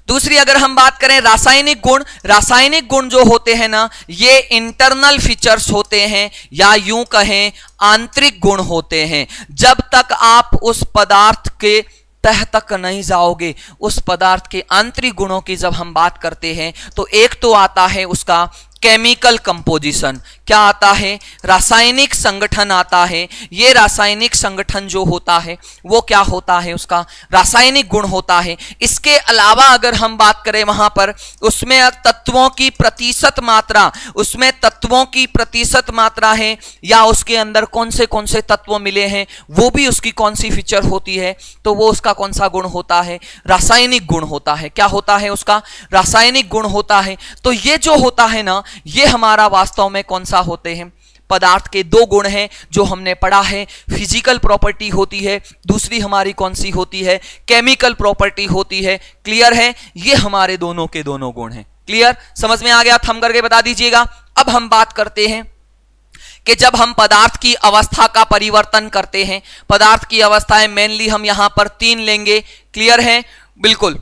दूसरी अगर हम बात करें रासायनिक गुण, रासायनिक गुण जो होते हैं ना, ये इंटरनल फीचर्स होते हैं या यूं कहें आंतरिक गुण होते हैं। जब तक आप उस पदार्थ के तह तक नहीं जाओगे, उस पदार्थ के आंतरिक गुणों की जब हम बात करते हैं तो एक तो आता है उसका केमिकल कंपोजिशन, क्या आता है? रासायनिक संगठन आता है। ये रासायनिक संगठन जो होता है वो क्या होता है? उसका रासायनिक गुण होता है। इसके अलावा अगर हम बात करें वहां पर उसमें तत्वों की प्रतिशत मात्रा, उसमें तत्वों की प्रतिशत मात्रा है या उसके अंदर कौन से तत्व मिले हैं वो भी उसकी कौन सी फीचर होती है, तो वो उसका कौन सा गुण होता है? रासायनिक गुण होता है। क्या होता है? उसका रासायनिक गुण होता है। तो ये जो होता है ना, ये हमारा वास्तव में कौन सा होते हैं? पदार्थ के दो गुण हैं जो हमने पढ़ा है। फिजिकल प्रॉपर्टी होती है, दूसरी हमारी कौन सी होती है? केमिकल प्रॉपर्टी होती है। क्लियर है? ये हमारे दोनों के दोनों गुण हैं। क्लियर? समझ में आ गया? थम करके बता दीजिएगा। अब हम बात करते हैं कि जब हम पदार्थ की अवस्था का परिवर्तन करते हैं, पदार्थ की अवस्थाएं मेनली हम यहां पर 3 लेंगे। क्लियर है? बिल्कुल,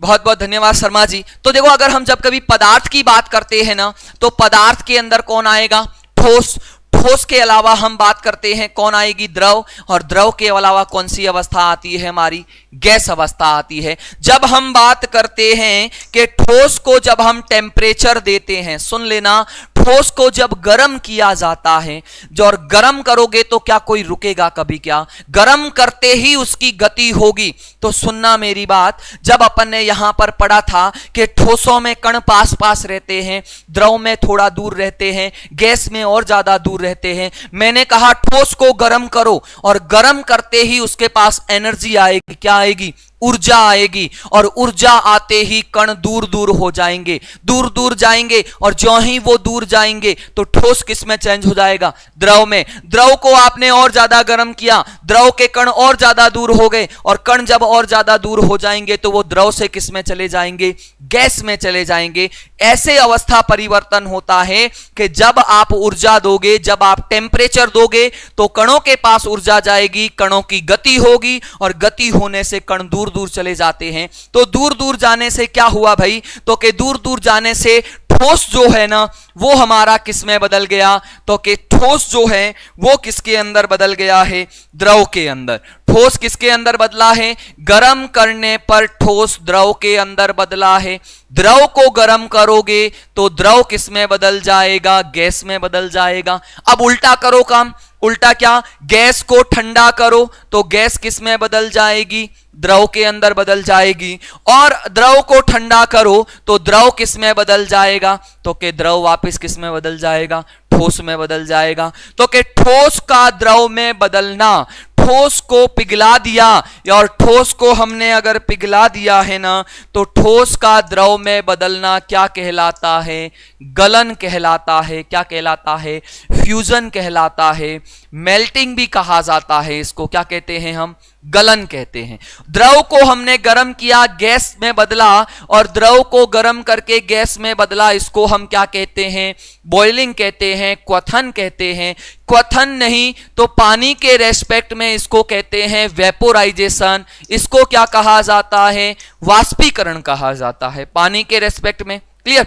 बहुत बहुत धन्यवाद शर्मा जी। तो देखो अगर हम जब कभी पदार्थ की बात करते हैं ना, तो पदार्थ के अंदर कौन आएगा? ठोस। ठोस के अलावा हम बात करते हैं कौन आएगी? द्रव। और द्रव के अलावा कौन सी अवस्था आती है? हमारी गैस अवस्था आती है। जब हम बात करते हैं कि ठोस को जब हम टेम्परेचर देते हैं, सुन लेना, ठोस को जब गर्म किया जाता है, जो और गर्म करोगे तो क्या कोई रुकेगा कभी? क्या गर्म करते ही उसकी गति होगी। तो सुनना मेरी बात, जब अपन ने यहां पर पढ़ा था कि ठोसों में कण पास पास रहते हैं, द्रव में थोड़ा दूर रहते हैं, गैस में और ज्यादा दूर रहते हैं। मैंने कहा ठोस को गर्म करो और गर्म करते ही उसके पास एनर्जी आएगी। क्या आएगी? ऊर्जा आएगी। और ऊर्जा आते ही कण दूर दूर हो जाएंगे, दूर दूर जाएंगे। और जो ही वो दूर जाएंगे तो ठोस किस में चेंज हो जाएगा? द्रव में। द्रव को आपने और ज्यादा गर्म किया, द्रव के कण और ज्यादा दूर हो गए, और कण जब और ज्यादा दूर हो जाएंगे तो वो द्रव से किस में चले जाएंगे? गैस में चले जाएंगे। ऐसे अवस्था परिवर्तन होता है कि जब आप ऊर्जा दोगे, जब आप टेम्परेचर दोगे तो कणों के पास ऊर्जा जाएगी, कणों की गति होगी, और गति होने से कण दूर दूर चले जाते हैं। तो दूर दूर जाने से क्या हुआ भाई? तो कि दूर दूर जाने से ठोस जो है ना वो हमारा किस में बदल गया? तो कि ठोस जो है वो किसके अंदर बदल गया है? द्रव के अंदर। ठोस किसके अंदर बदला है? गर्म करने पर ठोस द्रव के अंदर बदला है। द्रव को गर्म करोगे तो द्रव किस में बदल जाएगा? गैस में बदल जाएगा। अब उल्टा करो काम। उल्टा क्या? गैस को ठंडा करो तो गैस किस में बदल जाएगी? द्रव के अंदर बदल जाएगी। और द्रव को ठंडा करो तो द्रव किस में बदल जाएगा? तो कि द्रव वापस किस में बदल जाएगा? ठोस में बदल जाएगा। तो कि ठोस का द्रव में बदलना, ठोस को पिघला दिया, और ठोस को हमने अगर पिघला दिया है ना, तो ठोस का द्रव में बदलना क्या कहलाता है? गलन कहलाता है। क्या कहलाता है? फ्यूजन कहलाता है। मेल्टिंग भी कहा जाता है इसको। क्या कहते हैं हम? गलन कहते हैं। द्रव को हमने गर्म किया, गैस में बदला, और द्रव को गर्म करके गैस में बदला, इसको हम क्या कहते हैं? बॉइलिंग कहते हैं, क्वथन कहते हैं। क्वथन नहीं तो पानी के रेस्पेक्ट में इसको कहते हैं वेपोराइजेशन। इसको क्या कहा जाता है? वाष्पीकरण कहा जाता है पानी के रेस्पेक्ट में। क्लियर?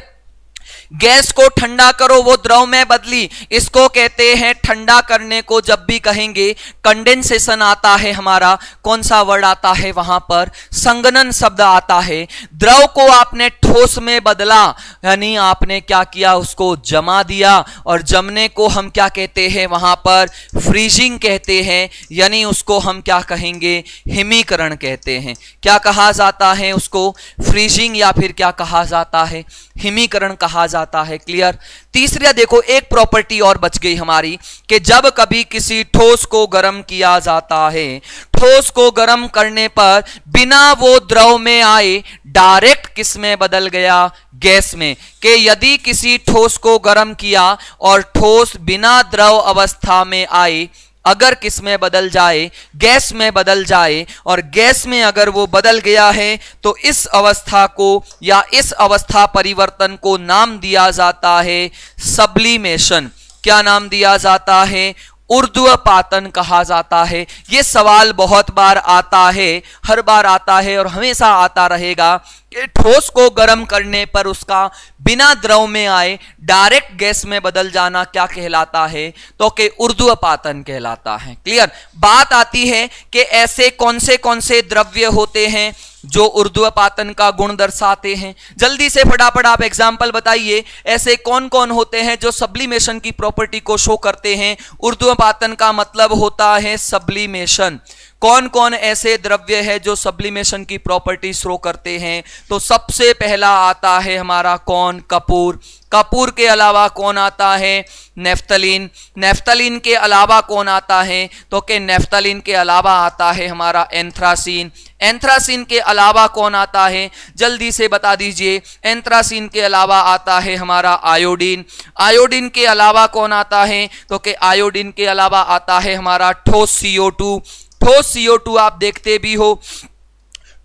गैस को ठंडा करो, वो द्रव में बदली, इसको कहते हैं ठंडा करने को जब भी कहेंगे कंडेंसेशन आता है हमारा। कौन सा वर्ड आता है वहां पर? संघनन शब्द आता है। द्रव को आपने ठोस में बदला, यानी आपने क्या किया? उसको जमा दिया, और जमने को हम क्या कहते हैं वहां पर? फ्रीजिंग कहते हैं। यानी उसको हम क्या कहेंगे? हिमीकरण कहते हैं। क्या कहा जाता है उसको? फ्रीजिंग, या फिर क्या कहा जाता है? हिमीकरण कहा जाता है। क्लियर? तीसरा देखो, एक प्रॉपर्टी और बच गई हमारी कि जब कभी किसी ठोस को गर्म किया जाता है, ठोस को गर्म करने पर बिना वो द्रव में आए डायरेक्ट किस में बदल गया? गैस में। कि यदि किसी ठोस को गर्म किया और ठोस बिना द्रव अवस्था में आए, अगर किस में बदल जाए, गैस में बदल जाए, और गैस में अगर वो बदल गया है तो इस अवस्था को या इस अवस्था परिवर्तन को नाम दिया जाता है सब्लिमेशन। क्या नाम दिया जाता है? ऊर्ध्वपातन कहा जाता है। यह सवाल बहुत बार आता है, हर बार आता है और हमेशा आता रहेगा कि ठोस को गर्म करने पर उसका बिना द्रव में आए डायरेक्ट गैस में बदल जाना क्या कहलाता है? तो कि ऊर्ध्वपातन कहलाता है। क्लियर? बात आती है कि ऐसे कौन से द्रव्य होते हैं जो ऊर्ध्वपातन का गुण दर्शाते हैं। जल्दी से फटाफट आप एग्जाम्पल बताइए, ऐसे कौन कौन होते हैं जो सब्लिमेशन की प्रॉपर्टी को शो करते हैं? ऊर्ध्वपातन का मतलब होता है सब्लिमेशन। कौन कौन ऐसे द्रव्य है जो सब्लिमेशन की प्रॉपर्टी शो करते हैं? तो सबसे पहला आता है हमारा कौन? कपूर। कपूर के अलावा कौन आता है? नेफ्थलीन। नेफ्थलीन के अलावा कौन आता है? तो कि नेफ्थलीन के अलावा आता है हमारा एंथ्रासीन। एंथ्रासीन के अलावा कौन आता है? जल्दी से बता दीजिए। एंथ्रासीन के अलावा आता है हमारा आयोडीन। आयोडीन के अलावा कौन आता है? तो कि आयोडीन के अलावा आता है हमारा ठोस CO2। ठोस CO2 आप देखते भी हो,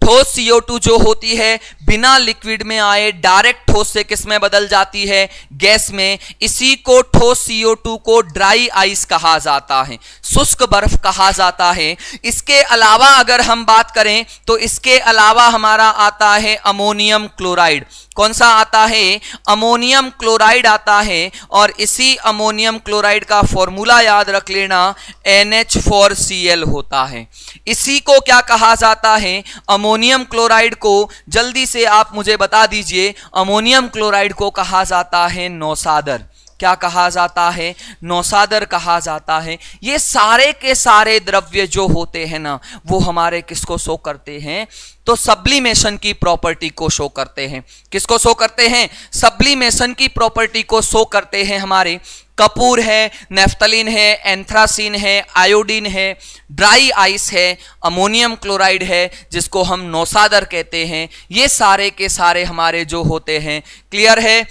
ठोस CO2 जो होती है बिना लिक्विड में आए डायरेक्ट ठोस से किस में बदल जाती है? गैस में। इसी को ठोस CO2 को ड्राई आइस कहा जाता है, शुष्क बर्फ कहा जाता है। इसके अलावा अगर हम बात करें तो इसके अलावा हमारा आता है अमोनियम क्लोराइड। कौन सा आता है? अमोनियम क्लोराइड आता है। और इसी अमोनियम क्लोराइड का फॉर्मूला याद रख लेना, NH4Cl होता है। इसी को क्या कहा जाता है? अमोनियम क्लोराइड को जल्दी से आप मुझे बता दीजिए। अमोनियम क्लोराइड को कहा जाता है नौसादर। क्या कहा जाता है? नौसादर कहा जाता है। ये सारे के सारे द्रव्य जो होते हैं ना, वो हमारे किसको शो करते हैं? तो सब्लिमेशन की प्रॉपर्टी को शो करते हैं। किसको शो करते हैं? सब्लिमेशन की प्रॉपर्टी को शो करते हैं हमारे कपूर है, नेफ्थलीन है, एंथ्रासीन है, आयोडीन है, ड्राई आइस है, अमोनियम क्लोराइड है जिसको हम नौसादर कहते हैं। ये सारे के सारे हमारे जो होते हैं। क्लियर है?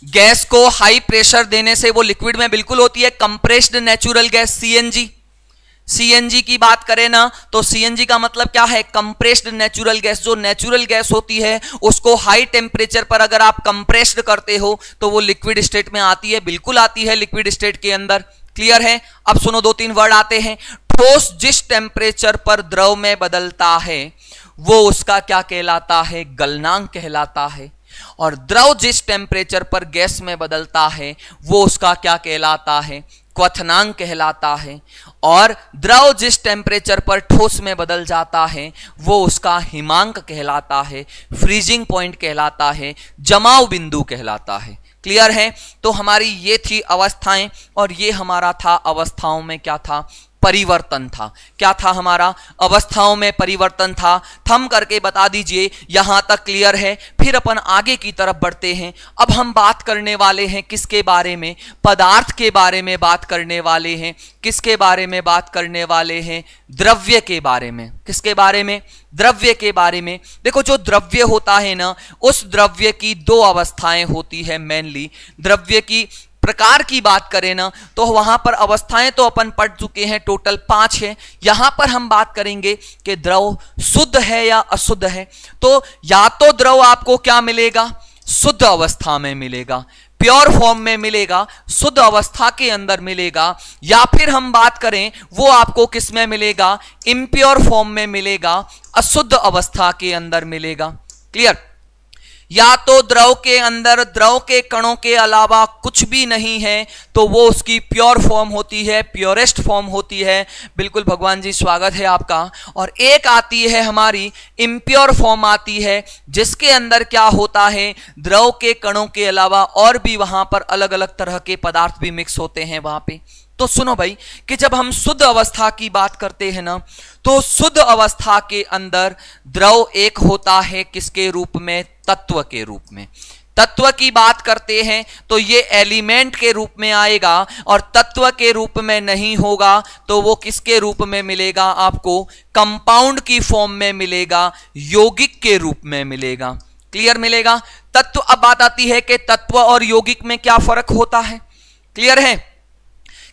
गैस को हाई प्रेशर देने से वो लिक्विड में बिल्कुल होती है compressed natural gas CNG। CNG की बात करें ना तो CNG का मतलब क्या है? Compressed natural gas. जो नेचुरल गैस होती है उसको हाई टेम्परेचर पर अगर आप कंप्रेस्ड करते हो तो वो लिक्विड स्टेट में आती है, बिल्कुल आती है लिक्विड स्टेट के अंदर। क्लियर है? अब सुनो, दो तीन वर्ड आते हैं। ठोस जिस टेम्परेचर पर द्रव में बदलता है वो उसका क्या कहलाता है? गलनांक कहलाता है। और द्रव जिस टेम्परेचर पर गैस में बदलता है वो उसका क्या कहलाता है? क्वथनांक कहलाता है। और द्रव जिस टेम्परेचर पर ठोस में बदल जाता है वो उसका हिमांक कहलाता है, फ्रीजिंग पॉइंट कहलाता है, जमाव बिंदु कहलाता है। क्लियर है? तो हमारी ये थी अवस्थाएं और ये हमारा था अवस्थाओं में क्या था? परिवर्तन था। क्या था हमारा? अवस्थाओं में परिवर्तन था। थम करके बता दीजिए, यहां तक क्लियर है? फिर अपन आगे की तरफ बढ़ते हैं। अब हम बात करने वाले हैं किसके बारे में? पदार्थ के बारे में बात करने वाले हैं। किसके बारे में बात करने वाले हैं? द्रव्य के बारे में। किसके बारे में? द्रव्य के बारे में। देखो, जो द्रव्य होता है ना, उस द्रव्य की दो अवस्थाएं होती है मेनली। द्रव्य की प्रकार की बात करें ना तो वहां पर अवस्थाएं तो अपन पढ़ चुके हैं, टोटल 5 है। यहां पर हम बात करेंगे कि द्रव शुद्ध है या अशुद्ध है। तो या तो द्रव आपको क्या मिलेगा? शुद्ध अवस्था में मिलेगा, प्योर फॉर्म में मिलेगा, शुद्ध अवस्था के अंदर मिलेगा। या फिर हम बात करें वो आपको किस में मिलेगा? इम्प्योर फॉर्म में मिलेगा, अशुद्ध अवस्था के अंदर मिलेगा। क्लियर? या तो द्रव के अंदर द्रव के कणों के अलावा कुछ भी नहीं है तो वो उसकी प्योर फॉर्म होती है, प्योरेस्ट फॉर्म होती है। बिल्कुल भगवान जी, स्वागत है आपका। और एक आती है हमारी इम्प्योर फॉर्म आती है जिसके अंदर क्या होता है? द्रव के कणों के अलावा और भी वहां पर अलग अलग तरह के पदार्थ भी मिक्स होते हैं वहां पे। तो सुनो भाई कि जब हम शुद्ध अवस्था की बात करते हैं ना तो शुद्ध अवस्था के अंदर द्रव एक होता है किसके रूप में? तत्व के रूप में। तत्व की बात करते हैं तो ये एलिमेंट के रूप में आएगा और तत्व के रूप में नहीं होगा तो वो किसके रूप में मिलेगा आपको? कंपाउंड की फॉर्म में मिलेगा, यौगिक के रूप में मिलेगा। क्लियर? मिलेगा तत्व। अब बात आती है कि तत्व और यौगिक में क्या फर्क होता है। क्लियर है?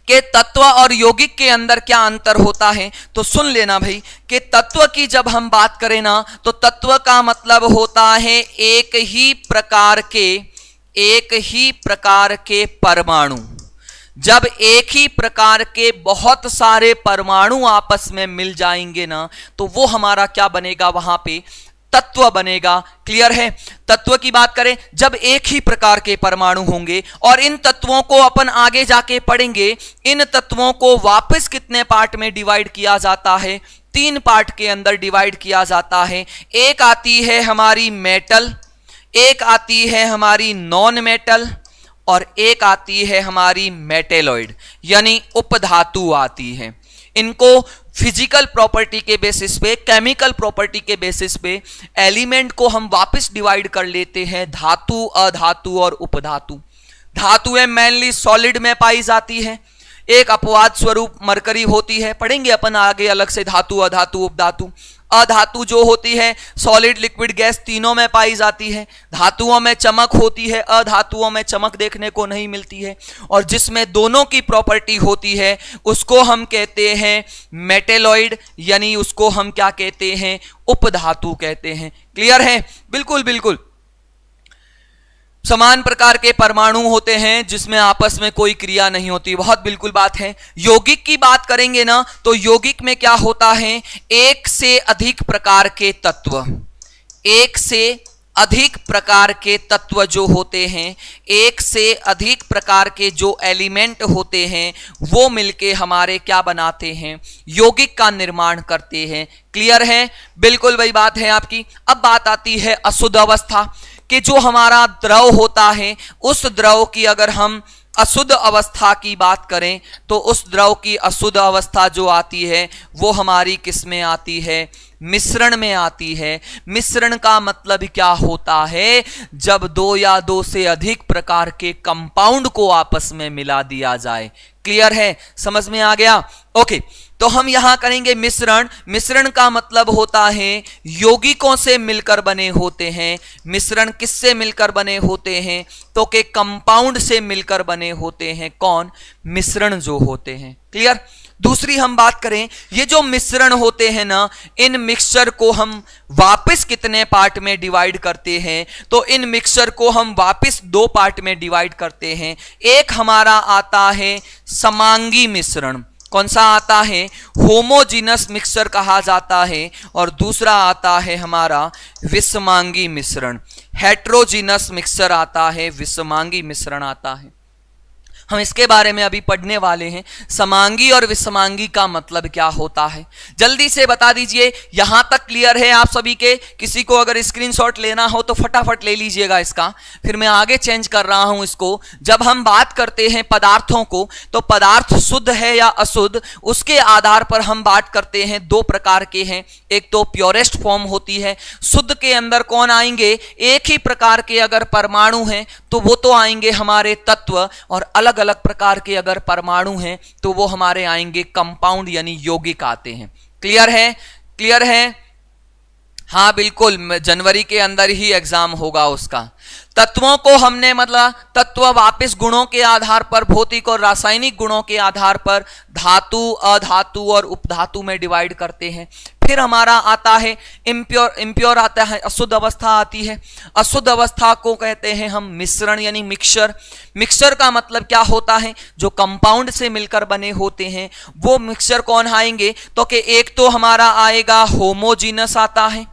कि तत्व और यौगिक के अंदर क्या अंतर होता है, तो सुन लेना भाई कि तत्व की जब हम बात करें ना, तो तत्व का मतलब होता है एक ही प्रकार के परमाणु। जब एक ही प्रकार के बहुत सारे परमाणु आपस में मिल जाएंगे ना, तो वो हमारा क्या बनेगा, वहां पे तत्व बनेगा। क्लियर है? तत्व की बात करें, जब एक ही प्रकार के परमाणु होंगे, और इन तत्वों को अपन आगे जाके पढ़ेंगे, इन तत्वों को वापस कितने पार्ट में डिवाइड किया जाता है, 3 पार्ट के अंदर डिवाइड किया जाता है। एक आती है हमारी मेटल, एक आती है हमारी नॉन मेटल, और एक आती है हमारी मेटेलॉइड यानी उपधातु आती है। इनको फिजिकल प्रॉपर्टी के बेसिस पे, केमिकल प्रॉपर्टी के बेसिस पे एलिमेंट को हम वापस डिवाइड कर लेते हैं धातु, अधातु और उपधातु। धातुएं मेनली सॉलिड में पाई जाती है, एक अपवाद स्वरूप मरकरी होती है, पढ़ेंगे अपन आगे अलग से धातु, अधातु, उपधातु। अधातु जो होती है सॉलिड, लिक्विड, गैस तीनों में पाई जाती है। धातुओं में चमक होती है, अधातुओं में चमक देखने को नहीं मिलती है, और जिसमें दोनों की प्रॉपर्टी होती है उसको हम कहते हैं मेटेलॉइड, यानी उसको हम क्या कहते हैं, उपधातु कहते हैं। क्लियर है? बिल्कुल बिल्कुल समान प्रकार के परमाणु होते हैं जिसमें आपस में कोई क्रिया नहीं होती, बहुत बिल्कुल बात है। यौगिक की बात करेंगे ना, तो यौगिक में क्या होता है, एक से अधिक प्रकार के तत्व, एक से अधिक प्रकार के तत्व जो होते हैं, एक से अधिक प्रकार के जो एलिमेंट होते हैं, वो मिलके हमारे क्या बनाते हैं, यौगिक का निर्माण करते हैं। क्लियर है? बिल्कुल वही बात है आपकी। अब बात आती है अशुद्ध अवस्था, कि जो हमारा द्रव होता है, उस द्रव की अगर हम अशुद्ध अवस्था की बात करें, तो उस द्रव की अशुद्ध अवस्था जो आती है वो हमारी किस में आती है, मिश्रण में आती है। मिश्रण का मतलब क्या होता है, जब 2 या 2 से अधिक प्रकार के कंपाउंड को आपस में मिला दिया जाए। क्लियर है? समझ में आ गया? ओके, तो हम यहां करेंगे मिश्रण। मिश्रण का मतलब होता है यौगिकों से मिलकर बने होते हैं। मिश्रण किससे मिलकर बने होते हैं, तो के कंपाउंड से मिलकर बने होते हैं। कौन? मिश्रण जो होते हैं। क्लियर? दूसरी हम बात करें, ये जो मिश्रण होते हैं ना, इन मिक्सचर को हम वापस कितने पार्ट में डिवाइड करते हैं, तो इन मिक्सचर को हम वापस 2 पार्ट में डिवाइड करते हैं। एक हमारा आता है समांगी मिश्रण, कौन सा आता है, होमोजीनस मिक्सचर कहा जाता है, और दूसरा आता है हमारा विषमांगी मिश्रण, हेट्रोजीनस मिक्सचर आता है, विषमांगी मिश्रण आता है। हम इसके बारे में अभी पढ़ने वाले हैं। समांगी और विषमांगी का मतलब क्या होता है, जल्दी से बता दीजिए। यहां तक क्लियर है आप सभी के? किसी को अगर स्क्रीनशॉट लेना हो तो फटाफट ले लीजिएगा इसका, फिर मैं आगे चेंज कर रहा हूं इसको। जब हम बात करते हैं पदार्थों को, तो पदार्थ शुद्ध है या अशुद्ध, उसके आधार पर हम बात करते हैं। 2 प्रकार के हैं, एक तो प्योरेस्ट फॉर्म होती है। शुद्ध के अंदर कौन आएंगे, एक ही प्रकार के अगर परमाणु हैं तो वो तो आएंगे हमारे तत्व, और अलग अलग प्रकार के अगर परमाणु हैं तो वो हमारे आएंगे कंपाउंड यानी यौगिक आते हैं। क्लियर है? क्लियर है? हाँ बिल्कुल, जनवरी के अंदर ही एग्जाम होगा उसका। तत्वों को हमने मतलब तत्व वापस गुणों के आधार पर, भौतिक और रासायनिक गुणों के आधार पर धातु, अधातु और उपधातु में डिवाइड करते हैं। फिर हमारा आता है इम्प्योर आता है, अशुद्ध अवस्था आती है। अशुद्ध अवस्था को कहते हैं हम मिश्रण यानी मिक्सचर। मिक्सचर का मतलब क्या होता है, जो कंपाउंड से मिलकर बने होते हैं वो मिक्सचर कौन आएंगे, तो कि एक तो हमारा आएगा होमोजीनस आता है,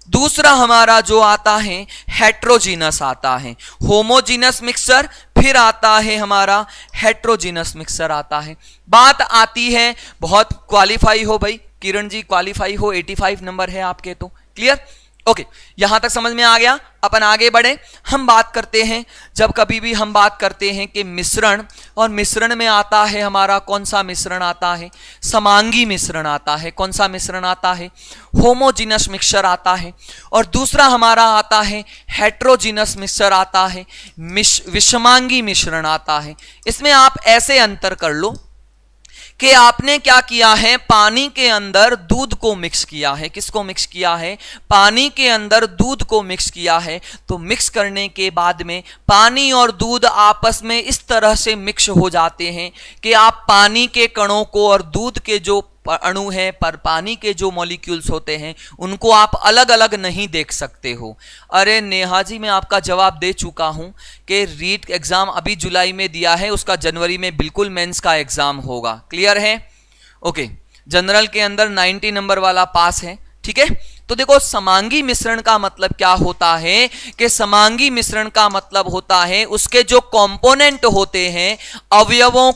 दूसरा हमारा जो आता है हेट्रोजीनस आता है। होमोजीनस मिक्सचर, फिर आता है हमारा हेट्रोजीनस मिक्सचर आता है। बात आती है, बहुत क्वालिफाई हो भाई किरण जी, क्वालिफाई हो, 85 नंबर है आपके, तो क्लियर? ओके, यहां तक समझ में आ गया। अपन आगे बढ़े, हम बात करते हैं, जब कभी भी हम बात करते हैं कि मिश्रण, और मिश्रण में आता है हमारा कौन सा मिश्रण आता है, समांगी मिश्रण आता है। कौन सा मिश्रण आता है, होमोजीनस मिक्सचर आता है। और दूसरा हमारा आता है हेट्रोजीनस मिक्सचर आता है, विषमांगी मिश्रण आता है। इसमें आप ऐसे अंतर कर लो कि आपने क्या किया है, पानी के अंदर दूध को मिक्स किया है। किसको मिक्स किया है? पानी के अंदर दूध को मिक्स किया है। तो मिक्स करने के बाद में पानी और दूध आपस में इस तरह से मिक्स हो जाते हैं कि आप पानी के कणों को और दूध के जो अणु है पर पानी के जो मॉलिक्यूल्स होते हैं उनको आप अलग अलग नहीं देख सकते हो। अरे नेहा जी, मैं आपका जवाब दे चुका हूं कि रीट एग्जाम अभी जुलाई में दिया है, उसका जनवरी में बिल्कुल मेंस का एग्जाम होगा। क्लियर है? ओके, जनरल के अंदर 90 नंबर वाला पास है। ठीक है, तो देखो समांगी मिश्रण का मतलब क्या होता है कि समांगी मिश्रण का मतलब होता है उसके जो कंपोनेंट होते हैं अवयवों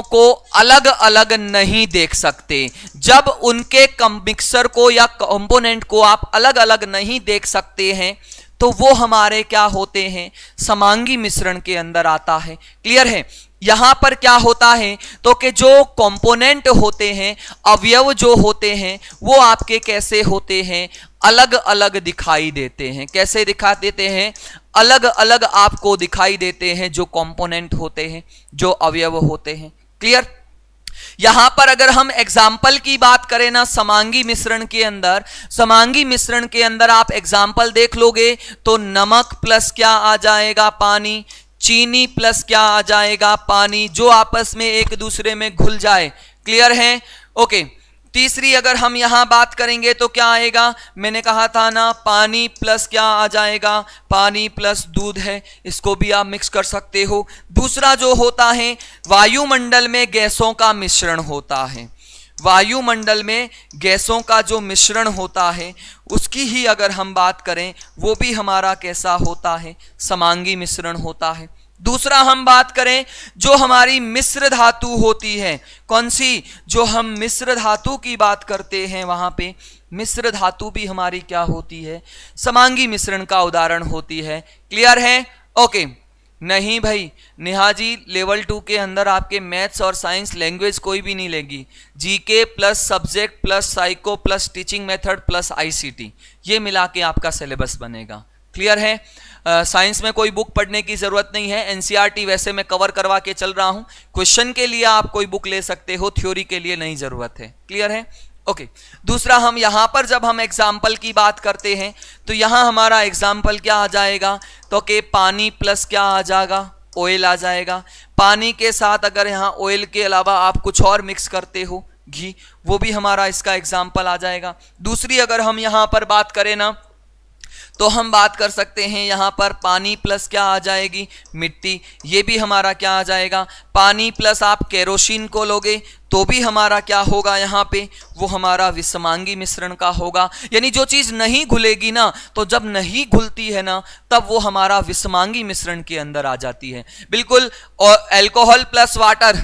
को अलग अलग नहीं देख सकते। जब उनके मिक्सर को या कंपोनेंट को आप अलग अलग नहीं देख सकते हैं तो वो हमारे क्या होते हैं, समांगी मिश्रण के अंदर आता है। क्लियर है? यहां पर क्या होता है तो कि जो कंपोनेंट होते हैं, अवयव जो होते हैं, वो आपके कैसे होते हैं, अलग अलग दिखाई देते हैं। कैसे दिखा देते हैं? अलग अलग आपको दिखाई देते हैं जो कंपोनेंट होते हैं, जो अवयव होते हैं। क्लियर? यहां पर अगर हम एग्जाम्पल की बात करें ना, समांगी मिश्रण के अंदर, समांगी मिश्रण के अंदर आप एग्जाम्पल देख लोगे तो नमक प्लस क्या आ जाएगा, पानी, चीनी प्लस क्या आ जाएगा, पानी, जो आपस में एक दूसरे में घुल जाए। क्लियर है? ओके, तीसरी अगर हम यहां बात करेंगे तो क्या आएगा, मैंने कहा था ना, पानी प्लस क्या आ जाएगा, पानी प्लस दूध है, इसको भी आप मिक्स कर सकते हो। दूसरा जो होता है, वायुमंडल में गैसों का मिश्रण होता है। वायुमंडल में गैसों का जो मिश्रण होता है उसकी ही अगर हम बात करें, वो भी हमारा कैसा होता है, समांगी मिश्रण होता है। दूसरा हम बात करें जो हमारी मिश्र धातु होती है, कौन सी, जो हम मिश्र धातु की बात करते हैं, वहां पे मिश्र धातु भी हमारी क्या होती है, समांगी मिश्रण का उदाहरण होती है। क्लियर है? ओके, नहीं भाई नेहा जी, लेवल 2 के अंदर आपके मैथ्स और साइंस लैंग्वेज कोई भी नहीं लेगी। GK plus subject plus psycho plus teaching method plus ICT, ये मिला के आपका सिलेबस बनेगा। क्लियर है? साइंस में कोई बुक पढ़ने की जरूरत नहीं है, एनसीईआरटी वैसे मैं कवर करवा के चल रहा हूं। क्वेश्चन के लिए आप कोई बुक ले सकते हो, थ्योरी के लिए नहीं जरूरत है। क्लियर है? ओके, दूसरा हम यहां पर जब हम एग्जाम्पल की बात करते हैं तो यहां हमारा एग्जाम्पल क्या आ जाएगा, तो कि पानी प्लस क्या आ जाएगा, ऑयल आ जाएगा। पानी के साथ अगर यहां ऑयल के अलावा आप कुछ और मिक्स करते हो, घी, वो भी हमारा इसका एग्जाम्पल आ जाएगा। दूसरी अगर हम यहां पर बात करें ना, तो हम बात कर सकते हैं यहां पर पानी प्लस क्या आ जाएगी, मिट्टी, ये भी हमारा क्या आ जाएगा। पानी प्लस आप केरोसिन को लोगे तो भी हमारा क्या होगा, यहाँ पे वो हमारा विषमांगी मिश्रण का होगा। यानी जो चीज नहीं घुलेगी ना, तो जब नहीं घुलती है ना, तब वो हमारा विषमांगी मिश्रण के अंदर आ जाती है। बिल्कुल। और alcohol plus water,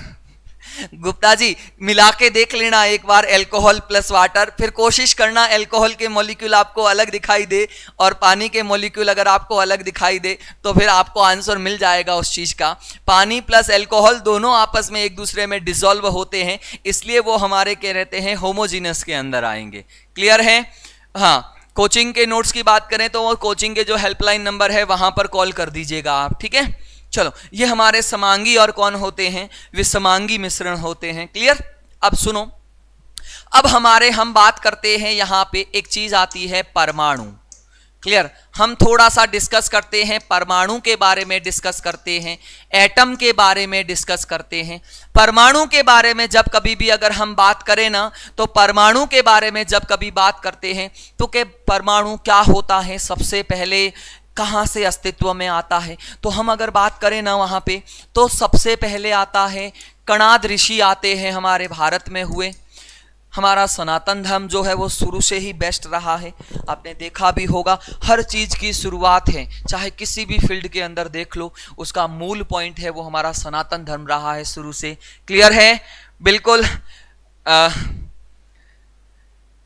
Gupta ji मिला के देख लेना एक बार, अल्कोहल प्लस वाटर, फिर कोशिश करना अल्कोहल के मॉलिक्यूल आपको अलग दिखाई दे और पानी के मॉलिक्यूल अगर आपको अलग दिखाई दे तो फिर आपको आंसर मिल जाएगा उस चीज का। पानी प्लस अल्कोहल दोनों आपस में एक दूसरे में डिसॉल्व होते हैं, इसलिए वो हमारे क्या रहते हैं, होमोजीनस के अंदर आएंगे। क्लियर है? हाँ, कोचिंग के नोट्स की बात करें तो वो कोचिंग के जो हेल्पलाइन नंबर है वहां पर कॉल कर दीजिएगा आप। ठीक है, चलो, ये हमारे समांगी और कौन होते हैं, विषमांगी मिश्रण होते हैं। क्लियर? अब सुनो, अब हम बात करते हैं, यहां पे एक चीज आती है परमाणु। क्लियर? हम थोड़ा सा डिस्कस करते हैं, परमाणु के बारे में डिस्कस करते हैं, एटम के बारे में डिस्कस करते हैं। परमाणु के बारे में जब कभी भी अगर हम बात करें ना, तो परमाणु के बारे में जब कभी बात करते हैं तो कि परमाणु क्या होता है, सबसे पहले कहाँ से अस्तित्व में आता है, तो हम अगर बात करें ना वहाँ पे, तो सबसे पहले आता है कणाद ऋषि आते हैं, हमारे भारत में हुए। हमारा सनातन धर्म जो है वो शुरू से ही बेस्ट रहा है, आपने देखा भी होगा, हर चीज़ की शुरुआत है, चाहे किसी भी फील्ड के अंदर देख लो, उसका मूल पॉइंट है वो हमारा सनातन धर्म रहा है शुरू से। क्लियर है? बिल्कुल।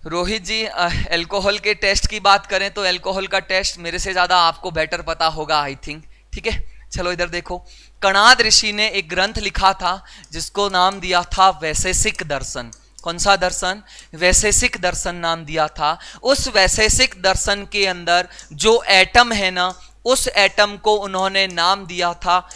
रोहित जी, अल्कोहल के टेस्ट की बात करें तो अल्कोहल का टेस्ट मेरे से ज़्यादा आपको बेटर पता होगा आई थिंक। ठीक है, चलो इधर देखो, कणाद ऋषि ने एक ग्रंथ लिखा था जिसको नाम दिया था वैशेषिक दर्शन। कौन सा दर्शन? वैशेषिक दर्शन नाम दिया था। उस वैशेषिक दर्शन के अंदर जो एटम है ना, उस एटम को उन्होंने नाम दिया था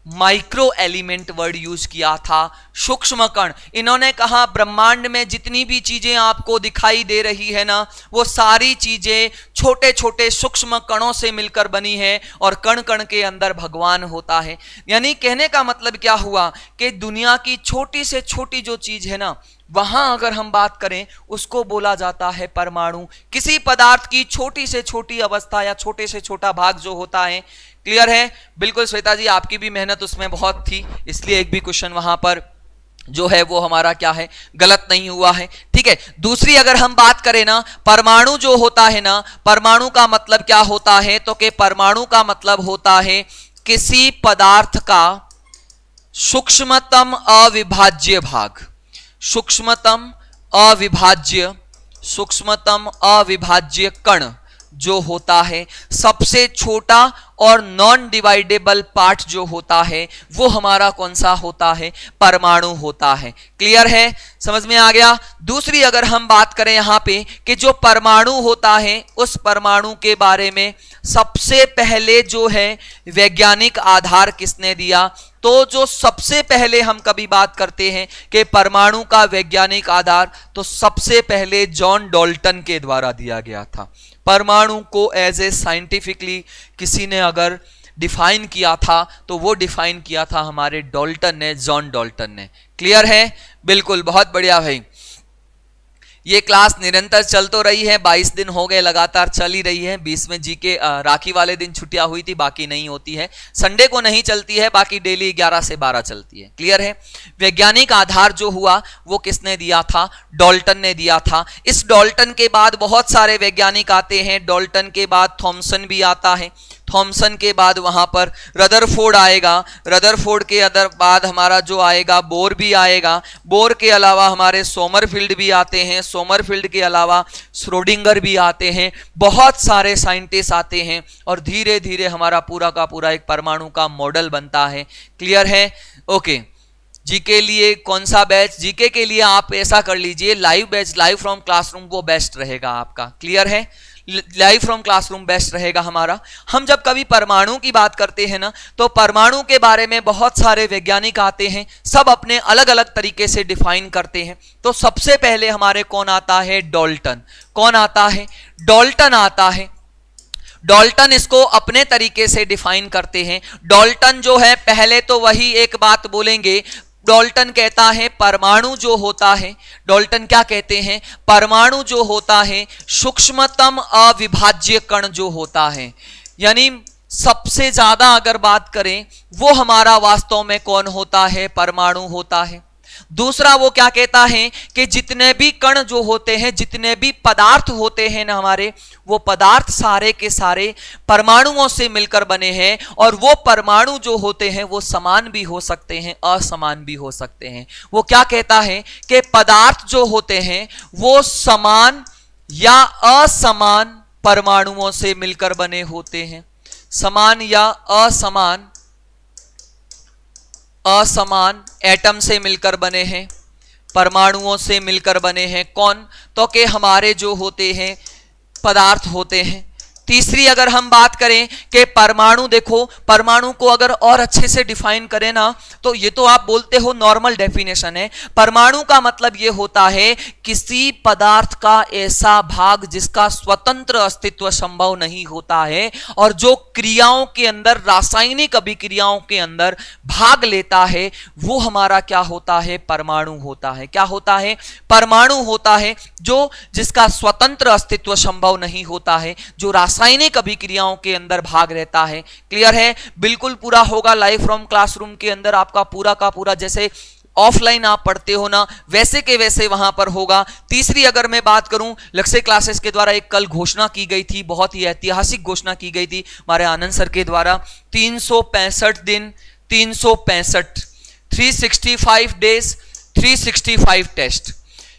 माइक्रो एलिमेंट वर्ड यूज किया था, सूक्ष्म कण। इन्होंने कहा ब्रह्मांड में जितनी भी चीजें आपको दिखाई दे रही है ना, वो सारी चीजें छोटे छोटे सूक्ष्म कणों से मिलकर बनी है और कण कण के अंदर भगवान होता है। यानी कहने का मतलब क्या हुआ कि दुनिया की छोटी से छोटी जो चीज है ना, वहां अगर हम बात करें उसको बोला जाता है परमाणु। किसी पदार्थ की छोटी से छोटी अवस्था या छोटे से छोटा भाग जो होता है। क्लियर है? बिल्कुल श्वेता जी, आपकी भी मेहनत उसमें बहुत थी, इसलिए एक भी क्वेश्चन वहां पर जो है वो हमारा क्या है, गलत नहीं हुआ है। ठीक है, दूसरी अगर हम बात करें ना, परमाणु जो होता है ना, परमाणु का मतलब क्या होता है, तो कि परमाणु का मतलब होता है किसी पदार्थ का सूक्ष्मतम अविभाज्य भाग। सूक्ष्मतम अविभाज्य कण जो होता है, सबसे छोटा और नॉन डिवाइडेबल पार्ट जो होता है, वो हमारा कौन सा होता है, परमाणु होता है। क्लियर है? समझ में आ गया? दूसरी अगर हम बात करें यहां पे कि जो परमाणु होता है, उस परमाणु के बारे में सबसे पहले जो है वैज्ञानिक आधार किसने दिया, तो जो सबसे पहले हम कभी बात करते हैं कि परमाणु का वैज्ञानिक आधार, तो सबसे पहले जॉन डाल्टन के द्वारा दिया गया था। परमाणु को एज ए साइंटिफिकली किसी ने अगर डिफाइन किया था, तो वो डिफाइन किया था हमारे डाल्टन ने, जॉन डाल्टन ने। क्लियर है? बिल्कुल, बहुत बढ़िया भाई। ये क्लास निरंतर चल तो रही है, 22 दिन हो गए लगातार चल ही रही है। 20 में जीके राखी वाले दिन छुट्टियां हुई थी, बाकी नहीं होती है। संडे को नहीं चलती है, बाकी डेली 11 से 12 चलती है। क्लियर है? वैज्ञानिक आधार जो हुआ वो किसने दिया था, डाल्टन ने दिया था। इस डाल्टन के बाद बहुत सारे वैज्ञानिक आते हैं। डाल्टन के बाद थॉमसन भी आता है, थॉमसन के बाद वहां पर रदरफोर्ड आएगा, रदरफोर्ड के बाद हमारा जो आएगा बोर भी आएगा, बोर के अलावा हमारे सोमरफील्ड भी आते हैं, सोमरफील्ड के अलावा श्रोडिंगर भी आते हैं। बहुत सारे साइंटिस्ट आते हैं और धीरे धीरे हमारा पूरा का पूरा एक परमाणु का मॉडल बनता है। क्लियर है? ओके, जीके लिए कौन सा बैच, जीके के लिए आप ऐसा कर लीजिए, live batch, live from classroom, वो बेस्ट रहेगा आपका। क्लियर है? लाइव फ्रॉम क्लासरूम बेस्ट रहेगा हमारा। हम जब कभी परमाणु की बात करते हैं ना, तो परमाणु के बारे में बहुत सारे वैज्ञानिक आते हैं, सब अपने अलग अलग तरीके से डिफाइन करते हैं। तो सबसे पहले हमारे कौन आता है, डाल्टन। कौन आता है? डाल्टन आता है। डाल्टन इसको अपने तरीके से डिफाइन करते हैं। डाल्टन जो है, पहले तो वही एक बात बोलेंगे, डाल्टन कहता है परमाणु जो होता है, डाल्टन क्या कहते हैं, परमाणु जो होता है सूक्ष्मतम अविभाज्य कण जो होता है, यानी सबसे ज्यादा अगर बात करें वो हमारा वास्तव में कौन होता है, परमाणु होता है। दूसरा वो क्या कहता है कि जितने भी कण जो होते हैं, जितने भी पदार्थ होते हैं ना हमारे, वो पदार्थ सारे के सारे परमाणुओं से मिलकर बने हैं, और वो परमाणु जो होते हैं वो समान भी हो सकते हैं, असमान भी हो सकते हैं। वो क्या कहता है कि पदार्थ जो होते हैं वो समान या असमान परमाणुओं से मिलकर बने होते हैं। समान या असमान एटम से मिलकर बने हैं, परमाणुओं से मिलकर बने हैं। कौन? तो कि हमारे जो होते हैं पदार्थ होते हैं। तीसरी अगर हम बात करें कि परमाणु, देखो परमाणु को अगर और अच्छे से डिफाइन करें ना, तो ये तो आप बोलते हो नॉर्मल डेफिनेशन है। परमाणु का मतलब ये होता है किसी पदार्थ का ऐसा भाग जिसका स्वतंत्र अस्तित्व संभव नहीं होता है, और जो क्रियाओं के अंदर, रासायनिक अभिक्रियाओं के अंदर भाग लेता है, वो हमारा क्या होता है, परमाणु होता है। क्या होता है? परमाणु होता है जो जिसका स्वतंत्र अस्तित्व संभव नहीं होता है, जो रासायनिक अभिक्रियाओं के अंदर भाग रहता है। क्लियर है? बिल्कुल पूरा होगा लाइव फ्रॉम क्लासरूम के अंदर, आपका पूरा का पूरा जैसे ऑफलाइन आप पढ़ते हो ना, वैसे के वैसे वहां पर होगा। तीसरी अगर मैं बात करूं, लक्ष्य क्लासेस के द्वारा एक कल घोषणा की गई थी, बहुत ही ऐतिहासिक घोषणा की गई थी हमारे आनंद सर के द्वारा। 365 दिन, 365, 365 डेज, 365 टेस्ट,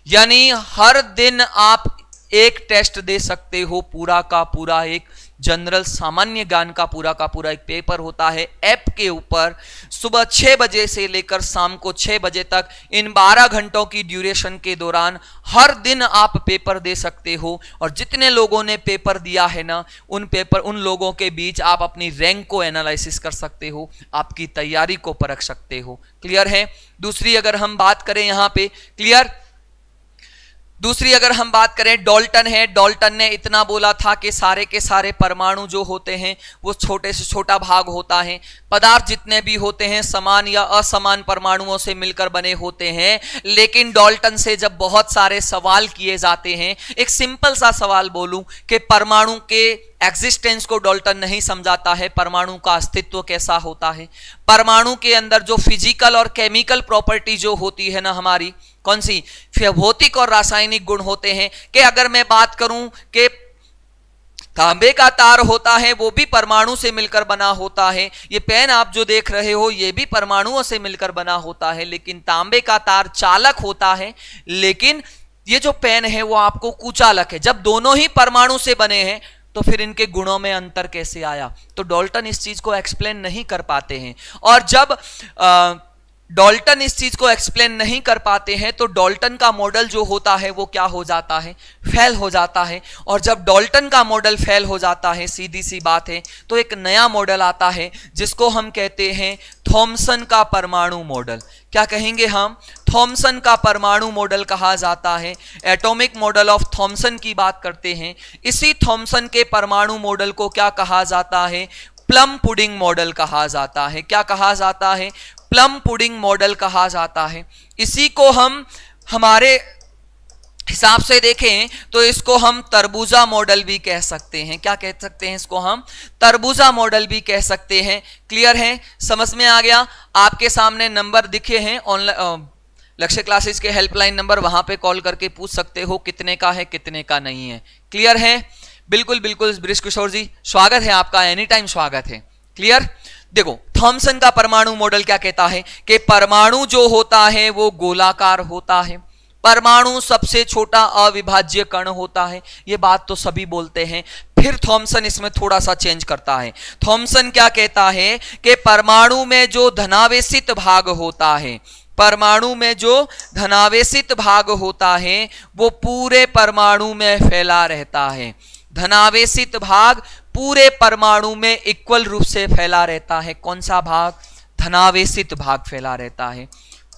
यानी हर दिन आप एक टेस्ट दे सकते हो, पूरा का पूरा एक जनरल सामान्य ज्ञान का पूरा एक पेपर होता है ऐप के ऊपर। सुबह 6 बजे से लेकर शाम को 6 बजे तक, इन 12 घंटों की ड्यूरेशन के दौरान हर दिन आप पेपर दे सकते हो। और जितने लोगों ने पेपर दिया है ना, उन लोगों के बीच आप अपनी रैंक को एनालिसिस कर सकते हो, आपकी तैयारी को परख सकते हो। क्लियर है? दूसरी अगर हम बात करें यहां पे, क्लियर, दूसरी अगर हम बात करें, डाल्टन है। डाल्टन ने इतना बोला था कि सारे के सारे परमाणु जो होते हैं वो छोटे से छोटा भाग होता है। पदार्थ जितने भी होते हैं समान या असमान परमाणुओं से मिलकर बने होते हैं। लेकिन डाल्टन से जब बहुत सारे सवाल किए जाते हैं, एक सिंपल सा सवाल बोलूं कि परमाणु के एग्जिस्टेंस को डाल्टन नहीं समझाता है, परमाणु का अस्तित्व कैसा होता है, परमाणु के अंदर जो फिजिकल और केमिकल प्रॉपर्टी जो होती है ना हमारी, कौन सी भौतिक और रासायनिक गुण होते हैं। कि अगर मैं बात करूं कि तांबे का तार होता है वो भी परमाणु से मिलकर बना होता है। ये पेन आप जो देख रहे हो ये भी परमाणुओं से मिलकर बना होता है, लेकिन तांबे का तार चालक होता है, लेकिन ये जो पेन है वो आपको कुचालक है। जब दोनों ही परमाणु से बने हैं तो फिर इनके गुणों में अंतर कैसे आया? तो डाल्टन इस चीज को एक्सप्लेन नहीं कर पाते हैं। और जब डाल्टन इस चीज को एक्सप्लेन नहीं कर पाते हैं तो डाल्टन का मॉडल जो होता है वो क्या हो जाता है? फेल हो जाता है। और जब डाल्टन का मॉडल फेल हो जाता है, सीधी सी बात है, तो एक नया मॉडल आता है जिसको हम कहते हैं थॉमसन का परमाणु मॉडल। क्या कहेंगे हम? थॉमसन का परमाणु मॉडल कहा जाता है। एटॉमिक मॉडल ऑफ थॉमसन की बात करते हैं। इसी थॉमसन के परमाणु मॉडल को क्या कहा जाता है? प्लम पुडिंग मॉडल कहा जाता है। क्या कहा जाता है? प्लम पुडिंग मॉडल कहा जाता है। इसी को हम हमारे हिसाब से देखें तो इसको हम तरबूजा मॉडल भी कह सकते हैं। क्या कह सकते हैं? इसको हम तरबूजा मॉडल भी कह सकते हैं। क्लियर है? समझ में आ गया? आपके सामने नंबर दिखे हैं ऑनलाइन लक्ष्य क्लासेस के हेल्पलाइन नंबर, वहां पे कॉल करके पूछ सकते हो कितने का है कितने का नहीं है। क्लियर है? बिल्कुल बिल्कुल बृष किशोर जी, स्वागत है आपका, एनी टाइम स्वागत है। क्लियर? देखो थॉमसन का परमाणु मॉडल क्या कहता है कि परमाणु जो होता है वो गोलाकार होता है, परमाणु सबसे छोटा अविभाज्य कण होता है। ये बात तो सभी बोलते हैं। फिर थॉमसन इसमें थोड़ा सा चेंज करता है। थॉमसन क्या कहता है कि परमाणु में जो धनावेशित भाग होता है, परमाणु में जो धनावेशित भाग होता है वो पूरे परमाणु में फैला रहता है। धनावेशित भाग पूरे परमाणु में इक्वल रूप से फैला रहता है। कौन सा भाग? धनावेशित भाग फैला रहता है।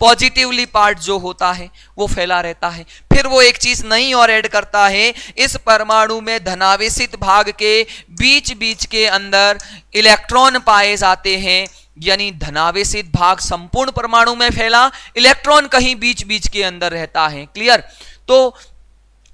पॉजिटिवली पार्ट जो होता है वो फैला रहता है। फिर वो एक चीज नई और ऐड करता है, इस परमाणु में धनावेशित भाग के बीच बीच के अंदर इलेक्ट्रॉन पाए जाते हैं। यानी धनावेशित भाग संपूर्ण परमाणु में फैला, इलेक्ट्रॉन कहीं बीच बीच के अंदर रहता है। क्लियर? तो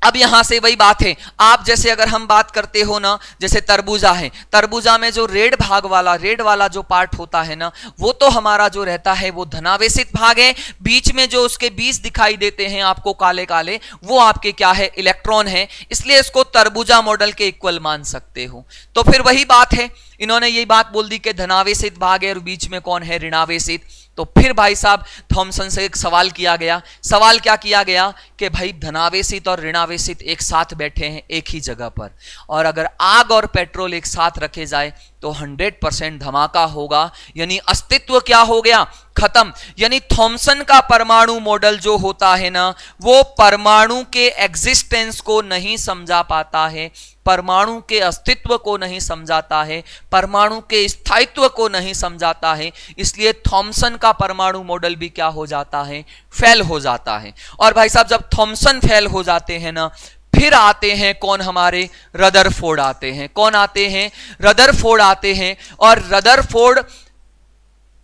अब यहां से वही बात है, आप जैसे अगर हम बात करते हो ना, जैसे तरबूजा है, तरबूजा में जो रेड वाला जो पार्ट होता है ना, वो तो हमारा जो रहता है वो धनावेशित भाग है। बीच में जो उसके बीज दिखाई देते हैं आपको काले काले, वो आपके क्या है? इलेक्ट्रॉन है। इसलिए इसको तरबूजा मॉडल के इक्वल मान सकते हो। तो फिर वही बात है, इन्होंने यही बात बोल दी कि धनावेशित भाग है और बीच में कौन है? ऋणावेशित। तो फिर भाई साहब थॉमसन से एक सवाल किया गया। सवाल क्या किया गया कि भाई धनावेशित और ऋणावेशित एक साथ बैठे हैं एक ही जगह पर, और अगर आग और पेट्रोल एक साथ रखे जाए तो 100% धमाका होगा, यानी अस्तित्व क्या हो गया? खत्म। यानी थॉमसन का परमाणु मॉडल जो होता है ना, वो परमाणु के एग्जिस्टेंस को नहीं समझा पाता है, परमाणु के अस्तित्व को नहीं समझाता है, परमाणु के स्थायित्व को नहीं समझाता है। इसलिए थॉमसन का परमाणु मॉडल भी क्या हो जाता है? फेल हो जाता है। और भाई साहब जब थॉमसन फेल हो जाते हैं ना, फिर आते हैं कौन? हमारे रदरफोर्ड आते हैं। कौन आते हैं? रदरफोर्ड आते हैं। और रदरफोर्ड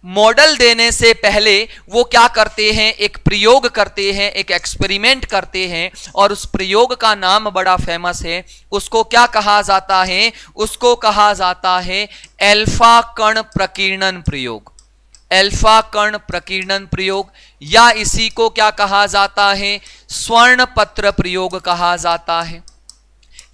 मॉडल देने से पहले वो क्या करते हैं? एक प्रयोग करते हैं, एक एक्सपेरिमेंट करते हैं, और उस प्रयोग का नाम बड़ा फेमस है। उसको क्या कहा जाता है? उसको कहा जाता है अल्फा कण प्रकीर्णन प्रयोग। अल्फा कण प्रकीर्णन प्रयोग, या इसी को क्या कहा जाता है? स्वर्ण पत्र प्रयोग कहा जाता है।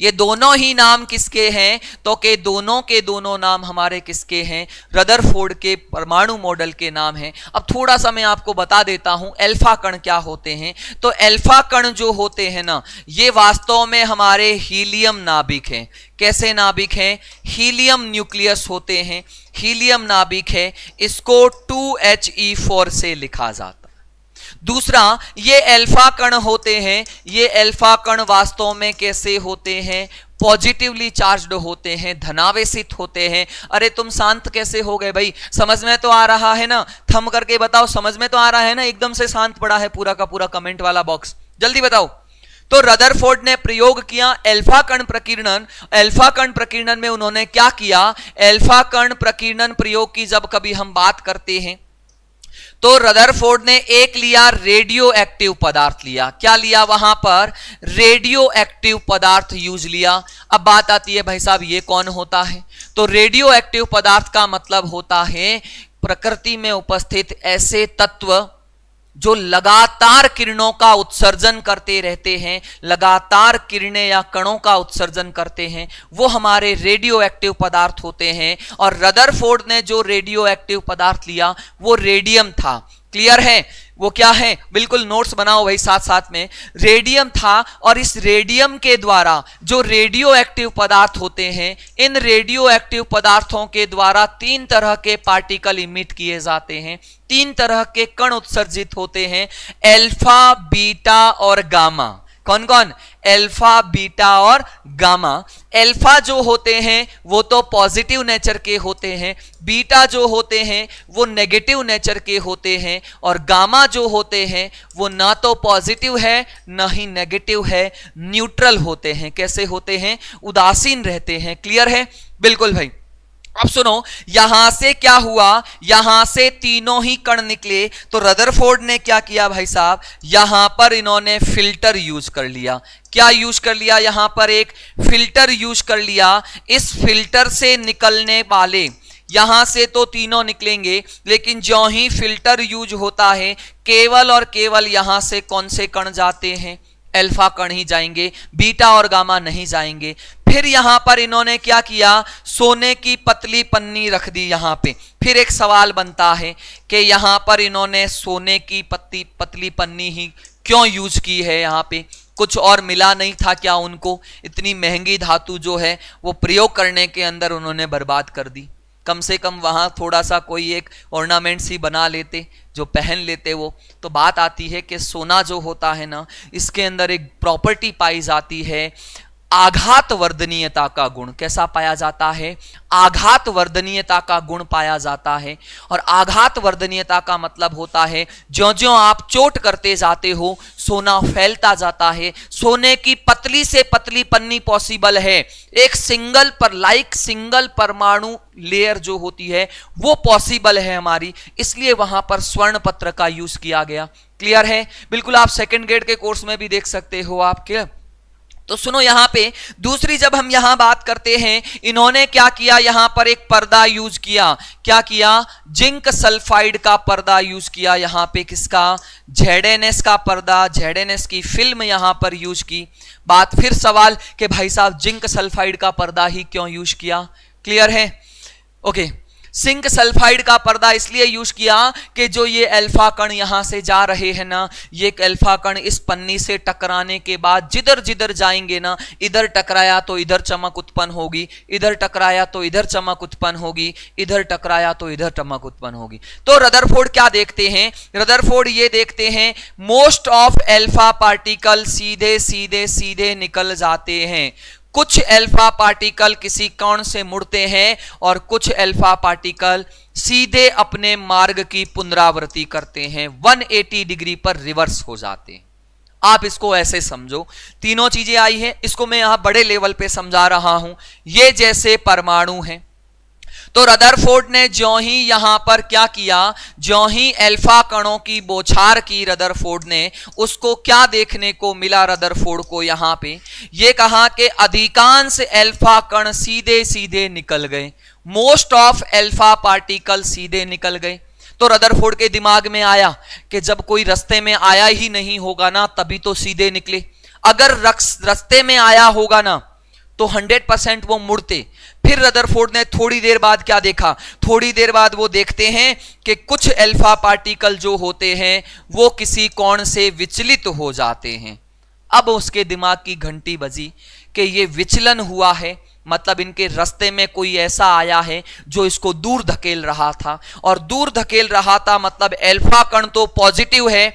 ये दोनों ही नाम किसके हैं? तो के दोनों नाम हमारे किसके हैं? रदरफोर्ड के परमाणु मॉडल के नाम हैं। अब थोड़ा सा मैं आपको बता देता हूं अल्फा कण क्या होते हैं। तो अल्फा कण जो होते हैं ना, ये वास्तव में हमारे हीलियम नाभिक हैं। कैसे नाभिक हैं? हीलियम न्यूक्लियस होते हैं, हीलियम नाभिक है। इसको 2He4 से लिखा जाता। दूसरा, ये अल्फा कण होते हैं। ये अल्फा कण वास्तव में कैसे होते हैं? पॉजिटिवली चार्ज्ड होते हैं, धनावेशित होते हैं। अरे तुम शांत कैसे हो गए भाई? समझ में तो आ रहा है ना? थम करके बताओ, समझ में तो आ रहा है ना? एकदम से शांत पड़ा है पूरा का पूरा कमेंट वाला बॉक्स, जल्दी बताओ। तो रदरफोर्ड ने प्रयोग किया अल्फा कण प्रकीर्णन। अल्फा कण प्रकीर्णन में उन्होंने क्या किया? अल्फा कण प्रकीर्णन प्रयोग की जब कभी हम बात करते हैं तो रदरफोर्ड ने एक लिया रेडियो एक्टिव पदार्थ लिया। क्या लिया? वहां पर रेडियो एक्टिव पदार्थ यूज लिया। अब बात आती है भाई साहब ये कौन होता है? तो रेडियो एक्टिव पदार्थ का मतलब होता है प्रकृति में उपस्थित ऐसे तत्व जो लगातार किरणों का उत्सर्जन करते रहते हैं, लगातार किरणें या कणों का उत्सर्जन करते हैं, वो हमारे रेडियो एक्टिव पदार्थ होते हैं। और रदरफोर्ड ने जो रेडियो एक्टिव पदार्थ लिया वो रेडियम था। क्लियर है? वो क्या है? बिल्कुल नोट्स बनाओ भाई साथ साथ में। रेडियम था और इस रेडियम के द्वारा जो रेडियो एक्टिव पदार्थ होते हैं, इन रेडियो एक्टिव पदार्थों के द्वारा 3 तरह के पार्टिकल इमिट किए जाते हैं, 3 तरह के कण उत्सर्जित होते हैं, अल्फा, बीटा और गामा। कौन कौन? अल्फा, बीटा और गामा। अल्फा जो होते हैं वो तो पॉजिटिव नेचर के होते हैं, बीटा जो होते हैं वो नेगेटिव नेचर के होते हैं, और गामा जो होते हैं वो ना तो पॉजिटिव है ना ही नेगेटिव है, न्यूट्रल होते हैं। कैसे होते हैं? उदासीन रहते हैं। क्लियर है? बिल्कुल भाई। अब सुनो, यहां से क्या हुआ? यहां से तीनों ही कण निकले। तो रदरफोर्ड ने क्या किया भाई साहब? यहां पर इन्होंने फिल्टर यूज कर लिया। क्या यूज कर लिया? यहां पर एक फिल्टर यूज कर लिया। इस फिल्टर से निकलने वाले, यहां से तो तीनों निकलेंगे, लेकिन जो ही फिल्टर यूज होता है केवल और केवल यहां से कौन से कण जाते हैं? अल्फा कण ही जाएंगे, बीटा और गामा नहीं जाएंगे। फिर यहां पर इन्होंने क्या किया? सोने की पतली पन्नी रख दी यहां पे। फिर एक सवाल बनता है कि यहां पर इन्होंने सोने की पतली पन्नी ही क्यों यूज की है? यहां पे कुछ और मिला नहीं था क्या उनको? इतनी महंगी धातु जो है वो प्रयोग करने के अंदर उन्होंने बर्बाद कर दी। कम से कम वहां थोड़ा सा कोई एक ऑर्नामेंट्स ही बना लेते, जो पहन लेते वो। तो बात आती है कि सोना जो होता है ना, इसके अंदर एक प्रॉपर्टी पाई जाती है, आघात वर्धनीयता का गुण। कैसा पाया जाता है? आघात वर्धनीयता का गुण पाया जाता है। और आघात वर्धनीयता का मतलब होता है ज्यों-ज्यों आप चोट करते जाते हो सोना फैलता जाता है। सोने की पतली से पतली पन्नी पॉसिबल है, एक सिंगल परमाणु लेयर जो होती है वो पॉसिबल है हमारी, इसलिए वहां पर स्वर्ण पत्र का यूज किया गया। क्लियर है? बिल्कुल। आप सेकंड ग्रेड के कोर्स में भी देख सकते हो आप। क्या? तो सुनो, यहां पे दूसरी जब हम यहां बात करते हैं, इन्होंने क्या किया? यहां पर एक पर्दा यूज किया। क्या किया? जिंक सल्फाइड का पर्दा यूज किया। यहां पे किसका? ZnS का पर्दा, ZnS की फिल्म यहां पर यूज की। बात फिर सवाल कि भाई साहब जिंक सल्फाइड का पर्दा ही क्यों यूज किया? क्लियर है? ओके। जिंक सल्फाइड का पर्दा इसलिए यूज किया कि जो ये अल्फा कण यहां से जा रहे हैं ना, ये अल्फा कण इस पन्नी से टकराने के बाद जिधर जिधर जाएंगे ना, इधर टकराया तो इधर चमक उत्पन्न होगी, इधर टकराया तो इधर चमक उत्पन्न होगी, इधर टकराया तो इधर चमक उत्पन्न होगी। तो रदरफोर्ड क्या देखते हैं? रदरफोर्ड ये देखते हैं मोस्ट ऑफ अल्फा पार्टिकल सीधे सीधे सीधे निकल जाते हैं। कुछ अल्फा पार्टिकल किसी कोण से मुड़ते हैं और कुछ अल्फा पार्टिकल सीधे अपने मार्ग की पुनरावृत्ति करते हैं, 180 डिग्री पर रिवर्स हो जाते हैं। आप इसको ऐसे समझो, तीनों चीजें आई हैं, इसको मैं यहां बड़े लेवल पे समझा रहा हूं। ये जैसे परमाणु हैं, तो रदरफोर्ड ने ज्यों ही यहां पर क्या किया? ज्यों ही अल्फा कणों की बौछार की रदरफोर्ड ने, उसको क्या देखने को मिला? रदरफोर्ड को यहां पे ये कहा कि अधिकांश अल्फा कण सीधे सीधे निकल गए, मोस्ट ऑफ अल्फा पार्टिकल सीधे निकल गए। तो रदरफोर्ड के दिमाग में आया कि जब कोई रास्ते में आया ही नहीं होगा ना, तभी तो सीधे निकले। अगर रास्ते में आया होगा ना, तो 100% वो मुड़ते। फिर रदरफोर्ड ने थोड़ी देर बाद क्या देखा, थोड़ी देर बाद वो देखते हैं कि कुछ अल्फा पार्टिकल जो होते हैं वो किसी कोण से विचलित हो जाते हैं। अब उसके दिमाग की घंटी बजी कि ये विचलन हुआ है, मतलब इनके रास्ते में कोई ऐसा आया है जो इसको दूर धकेल रहा था, और दूर धकेल रहा था मतलब अल्फा कण तो पॉजिटिव है,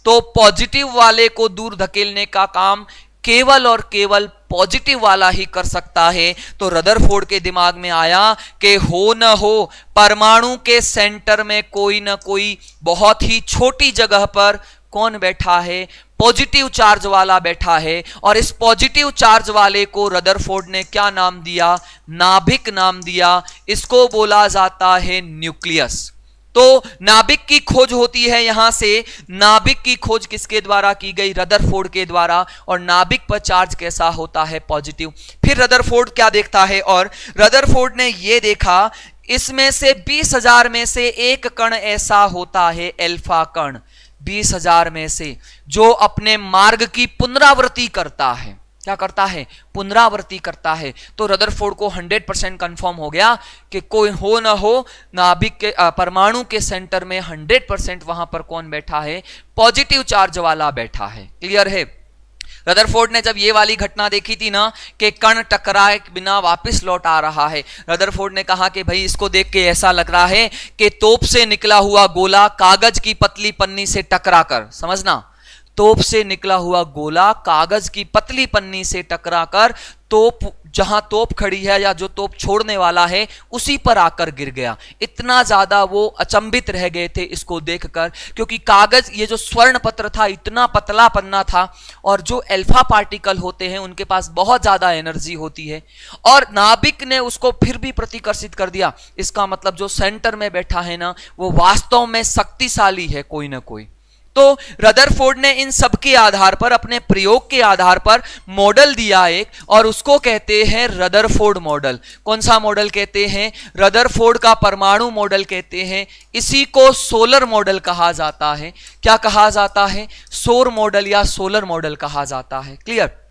तो पॉजिटिव वाले को दूर धकेलने का काम केवल और केवल पॉजिटिव वाला ही कर सकता है। तो रदरफोर्ड के दिमाग में आया कि हो न हो परमाणु के सेंटर में कोई न कोई बहुत ही छोटी जगह पर कौन बैठा है, पॉजिटिव चार्ज वाला बैठा है, और इस पॉजिटिव चार्ज वाले को रदरफोर्ड ने क्या नाम दिया, नाभिक नाम दिया। इसको बोला जाता है न्यूक्लियस। तो नाभिक की खोज होती है यहां से। नाभिक की खोज किसके द्वारा की गई, रदरफोर्ड के द्वारा, और नाभिक पर चार्ज कैसा होता है, पॉजिटिव। फिर रदरफोर्ड क्या देखता है, और रदरफोर्ड ने यह देखा इसमें से 20,000 में से एक कण ऐसा होता है, अल्फा कण 20,000 में से, जो अपने मार्ग की पुनरावृत्ति करता है। क्या करता है, पुनरावृत्ति करता है। तो रदरफोर्ड को 100% कंफर्म हो गया कि कोई हो ना हो नाभिक के परमाणु के सेंटर में 100% वहां पर कौन बैठा है, पॉजिटिव चार्ज वाला बैठा है। क्लियर है। रदरफोर्ड ने जब ये वाली घटना देखी थी ना कि कण टकराए बिना वापस लौट आ रहा है, रदरफोर्ड ने कहा कि भाई इसको देख के ऐसा लग रहा है कि तोप से निकला हुआ गोला कागज की पतली पन्नी से टकराकर, समझना, तोप से निकला हुआ गोला कागज की पतली पन्नी से टकराकर तोप, जहां तोप खड़ी है या जो तोप छोड़ने वाला है उसी पर आकर गिर गया। इतना ज्यादा वो अचंभित रह गए थे इसको देखकर, क्योंकि कागज, ये जो स्वर्ण पत्र था, इतना पतला पन्ना था, और जो अल्फा पार्टिकल होते हैं उनके पास बहुत ज्यादा एनर्जी होती है, और नाभिक ने उसको फिर भी प्रतिकर्षित कर दिया। इसका मतलब जो सेंटर में बैठा है ना, वो वास्तव में शक्तिशाली है कोई ना कोई। तो रदरफोर्ड ने इन सब के आधार पर, अपने प्रयोग के आधार पर मॉडल दिया एक, और उसको कहते हैं रदरफोर्ड मॉडल। कौन सा मॉडल कहते हैं, रदरफोर्ड का परमाणु मॉडल कहते हैं। इसी को सोलर मॉडल कहा जाता है। क्या कहा जाता है, सौर मॉडल या सोलर मॉडल कहा जाता है। क्लियर।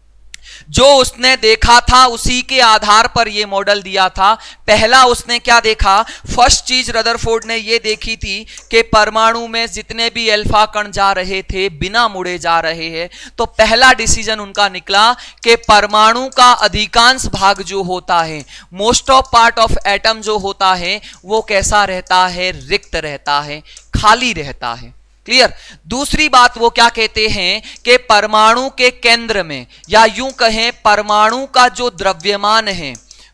जो उसने देखा था उसी के आधार पर यह मॉडल दिया था। पहला उसने क्या देखा, फर्स्ट चीज रदरफोर्ड ने यह देखी थी कि परमाणु में जितने भी अल्फा कण जा रहे थे बिना मुड़े जा रहे हैं। तो पहला डिसीजन उनका निकला कि परमाणु का अधिकांश भाग जो होता है, most of part of atom जो होता है, वो कैसा रहता है, रिक्त रहता है, खाली रहता है। क्लियर। दूसरी बात वो क्या कहते हैं कि परमाणु के केंद्र में, या यूं कहें परमाणु का जो द्रव्यमान है,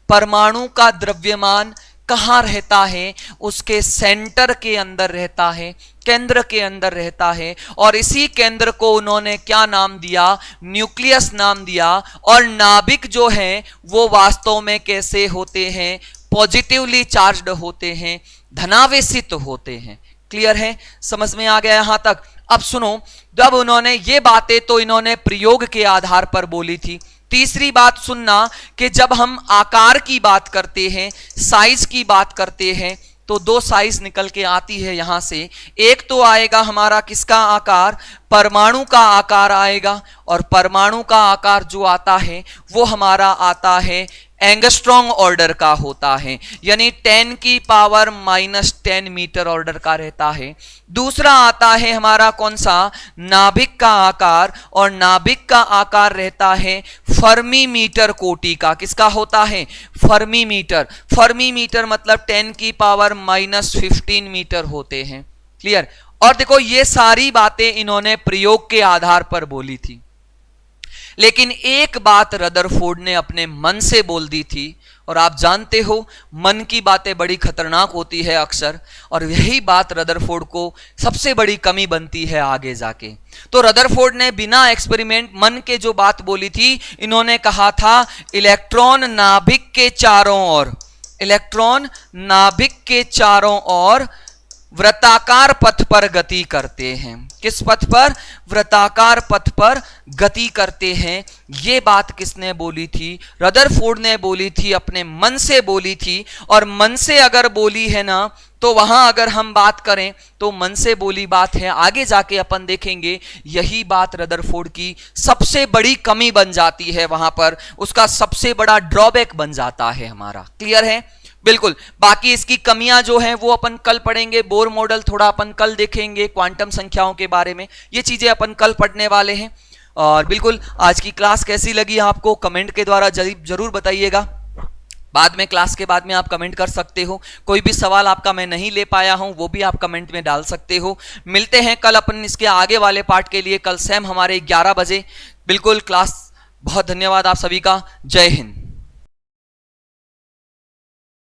परमाणु का द्रव्यमान कहां रहता है, उसके सेंटर के अंदर रहता है, केंद्र के अंदर रहता है। और इसी केंद्र को उन्होंने क्या नाम दिया, न्यूक्लियस नाम दिया। और नाभिक जो है वो वास्तव में कैसे होते हैं, पॉजिटिवली चार्ज्ड होते हैं, धनावेशित होते हैं। क्लियर है, समझ में आ गया यहां तक। अब सुनो, जब उन्होंने ये बातें तो इन्होंने प्रयोग के आधार पर बोली थी। तीसरी बात सुनना कि जब हम आकार की बात करते हैं, साइज की बात करते हैं, तो दो साइज निकल के आती है यहां से। एक तो आएगा हमारा किसका आकार, परमाणु का आकार आएगा, और परमाणु का आकार जो आता है वो हमारा आता है एंगस्ट्रॉम ऑर्डर का होता है, यानी 10 की पावर -10 मीटर ऑर्डर का रहता है। दूसरा आता है हमारा कौन सा, नाभिक का आकार, और नाभिक का आकार रहता है फर्मी मीटर कोटि का। किसका होता है, फर्मी मीटर। फर्मी मीटर मतलब 10 की पावर -15 मीटर होते हैं। क्लियर। और देखो ये सारी बातें इन्होंने प्रयोग के आधार पर बोली थी, लेकिन एक बात रदरफोर्ड ने अपने मन से बोल दी थी। और आप जानते हो मन की बातें बड़ी खतरनाक होती है अक्सर, और यही बात रदरफोर्ड को सबसे बड़ी कमी बनती है आगे जाके। तो रदरफोर्ड ने बिना एक्सपेरिमेंट मन के जो बात बोली थी, इन्होंने कहा था इलेक्ट्रॉन नाभिक के चारों ओर, इलेक्ट्रॉन नाभिक के चारों ओर वृत्ताकार पथ पर गति करते हैं। किस पथ पर, वृत्ताकार पथ पर गति करते हैं। ये बात किसने बोली थी, रदरफोर्ड ने बोली थी, अपने मन से बोली थी। और मन से अगर बोली है ना, तो वहां अगर हम बात करें तो मन से बोली बात है, आगे जाके अपन देखेंगे यही बात रदरफोर्ड की सबसे बड़ी कमी बन जाती है, वहां पर उसका सबसे बड़ा ड्रॉबैक बन जाता है हमारा। क्लियर है? बिल्कुल। बाकी इसकी कमियां जो हैं वो अपन कल पढ़ेंगे, बोर मॉडल थोड़ा अपन कल देखेंगे, क्वांटम संख्याओं के बारे में ये चीजें अपन कल पढ़ने वाले हैं। और बिल्कुल आज की क्लास कैसी लगी आपको कमेंट के द्वारा जरूर बताइएगा। बाद में क्लास के बाद में आप कमेंट कर सकते हो, कोई भी सवाल आपका मैं नहीं ले पाया हूं वो भी आप कमेंट में डाल सकते हो। मिलते हैं कल अपन इसके आगे वाले पार्ट के लिए, कल सेम हमारे 11 बजे बिल्कुल क्लास। बहुत धन्यवाद आप सभी का। जय हिंद।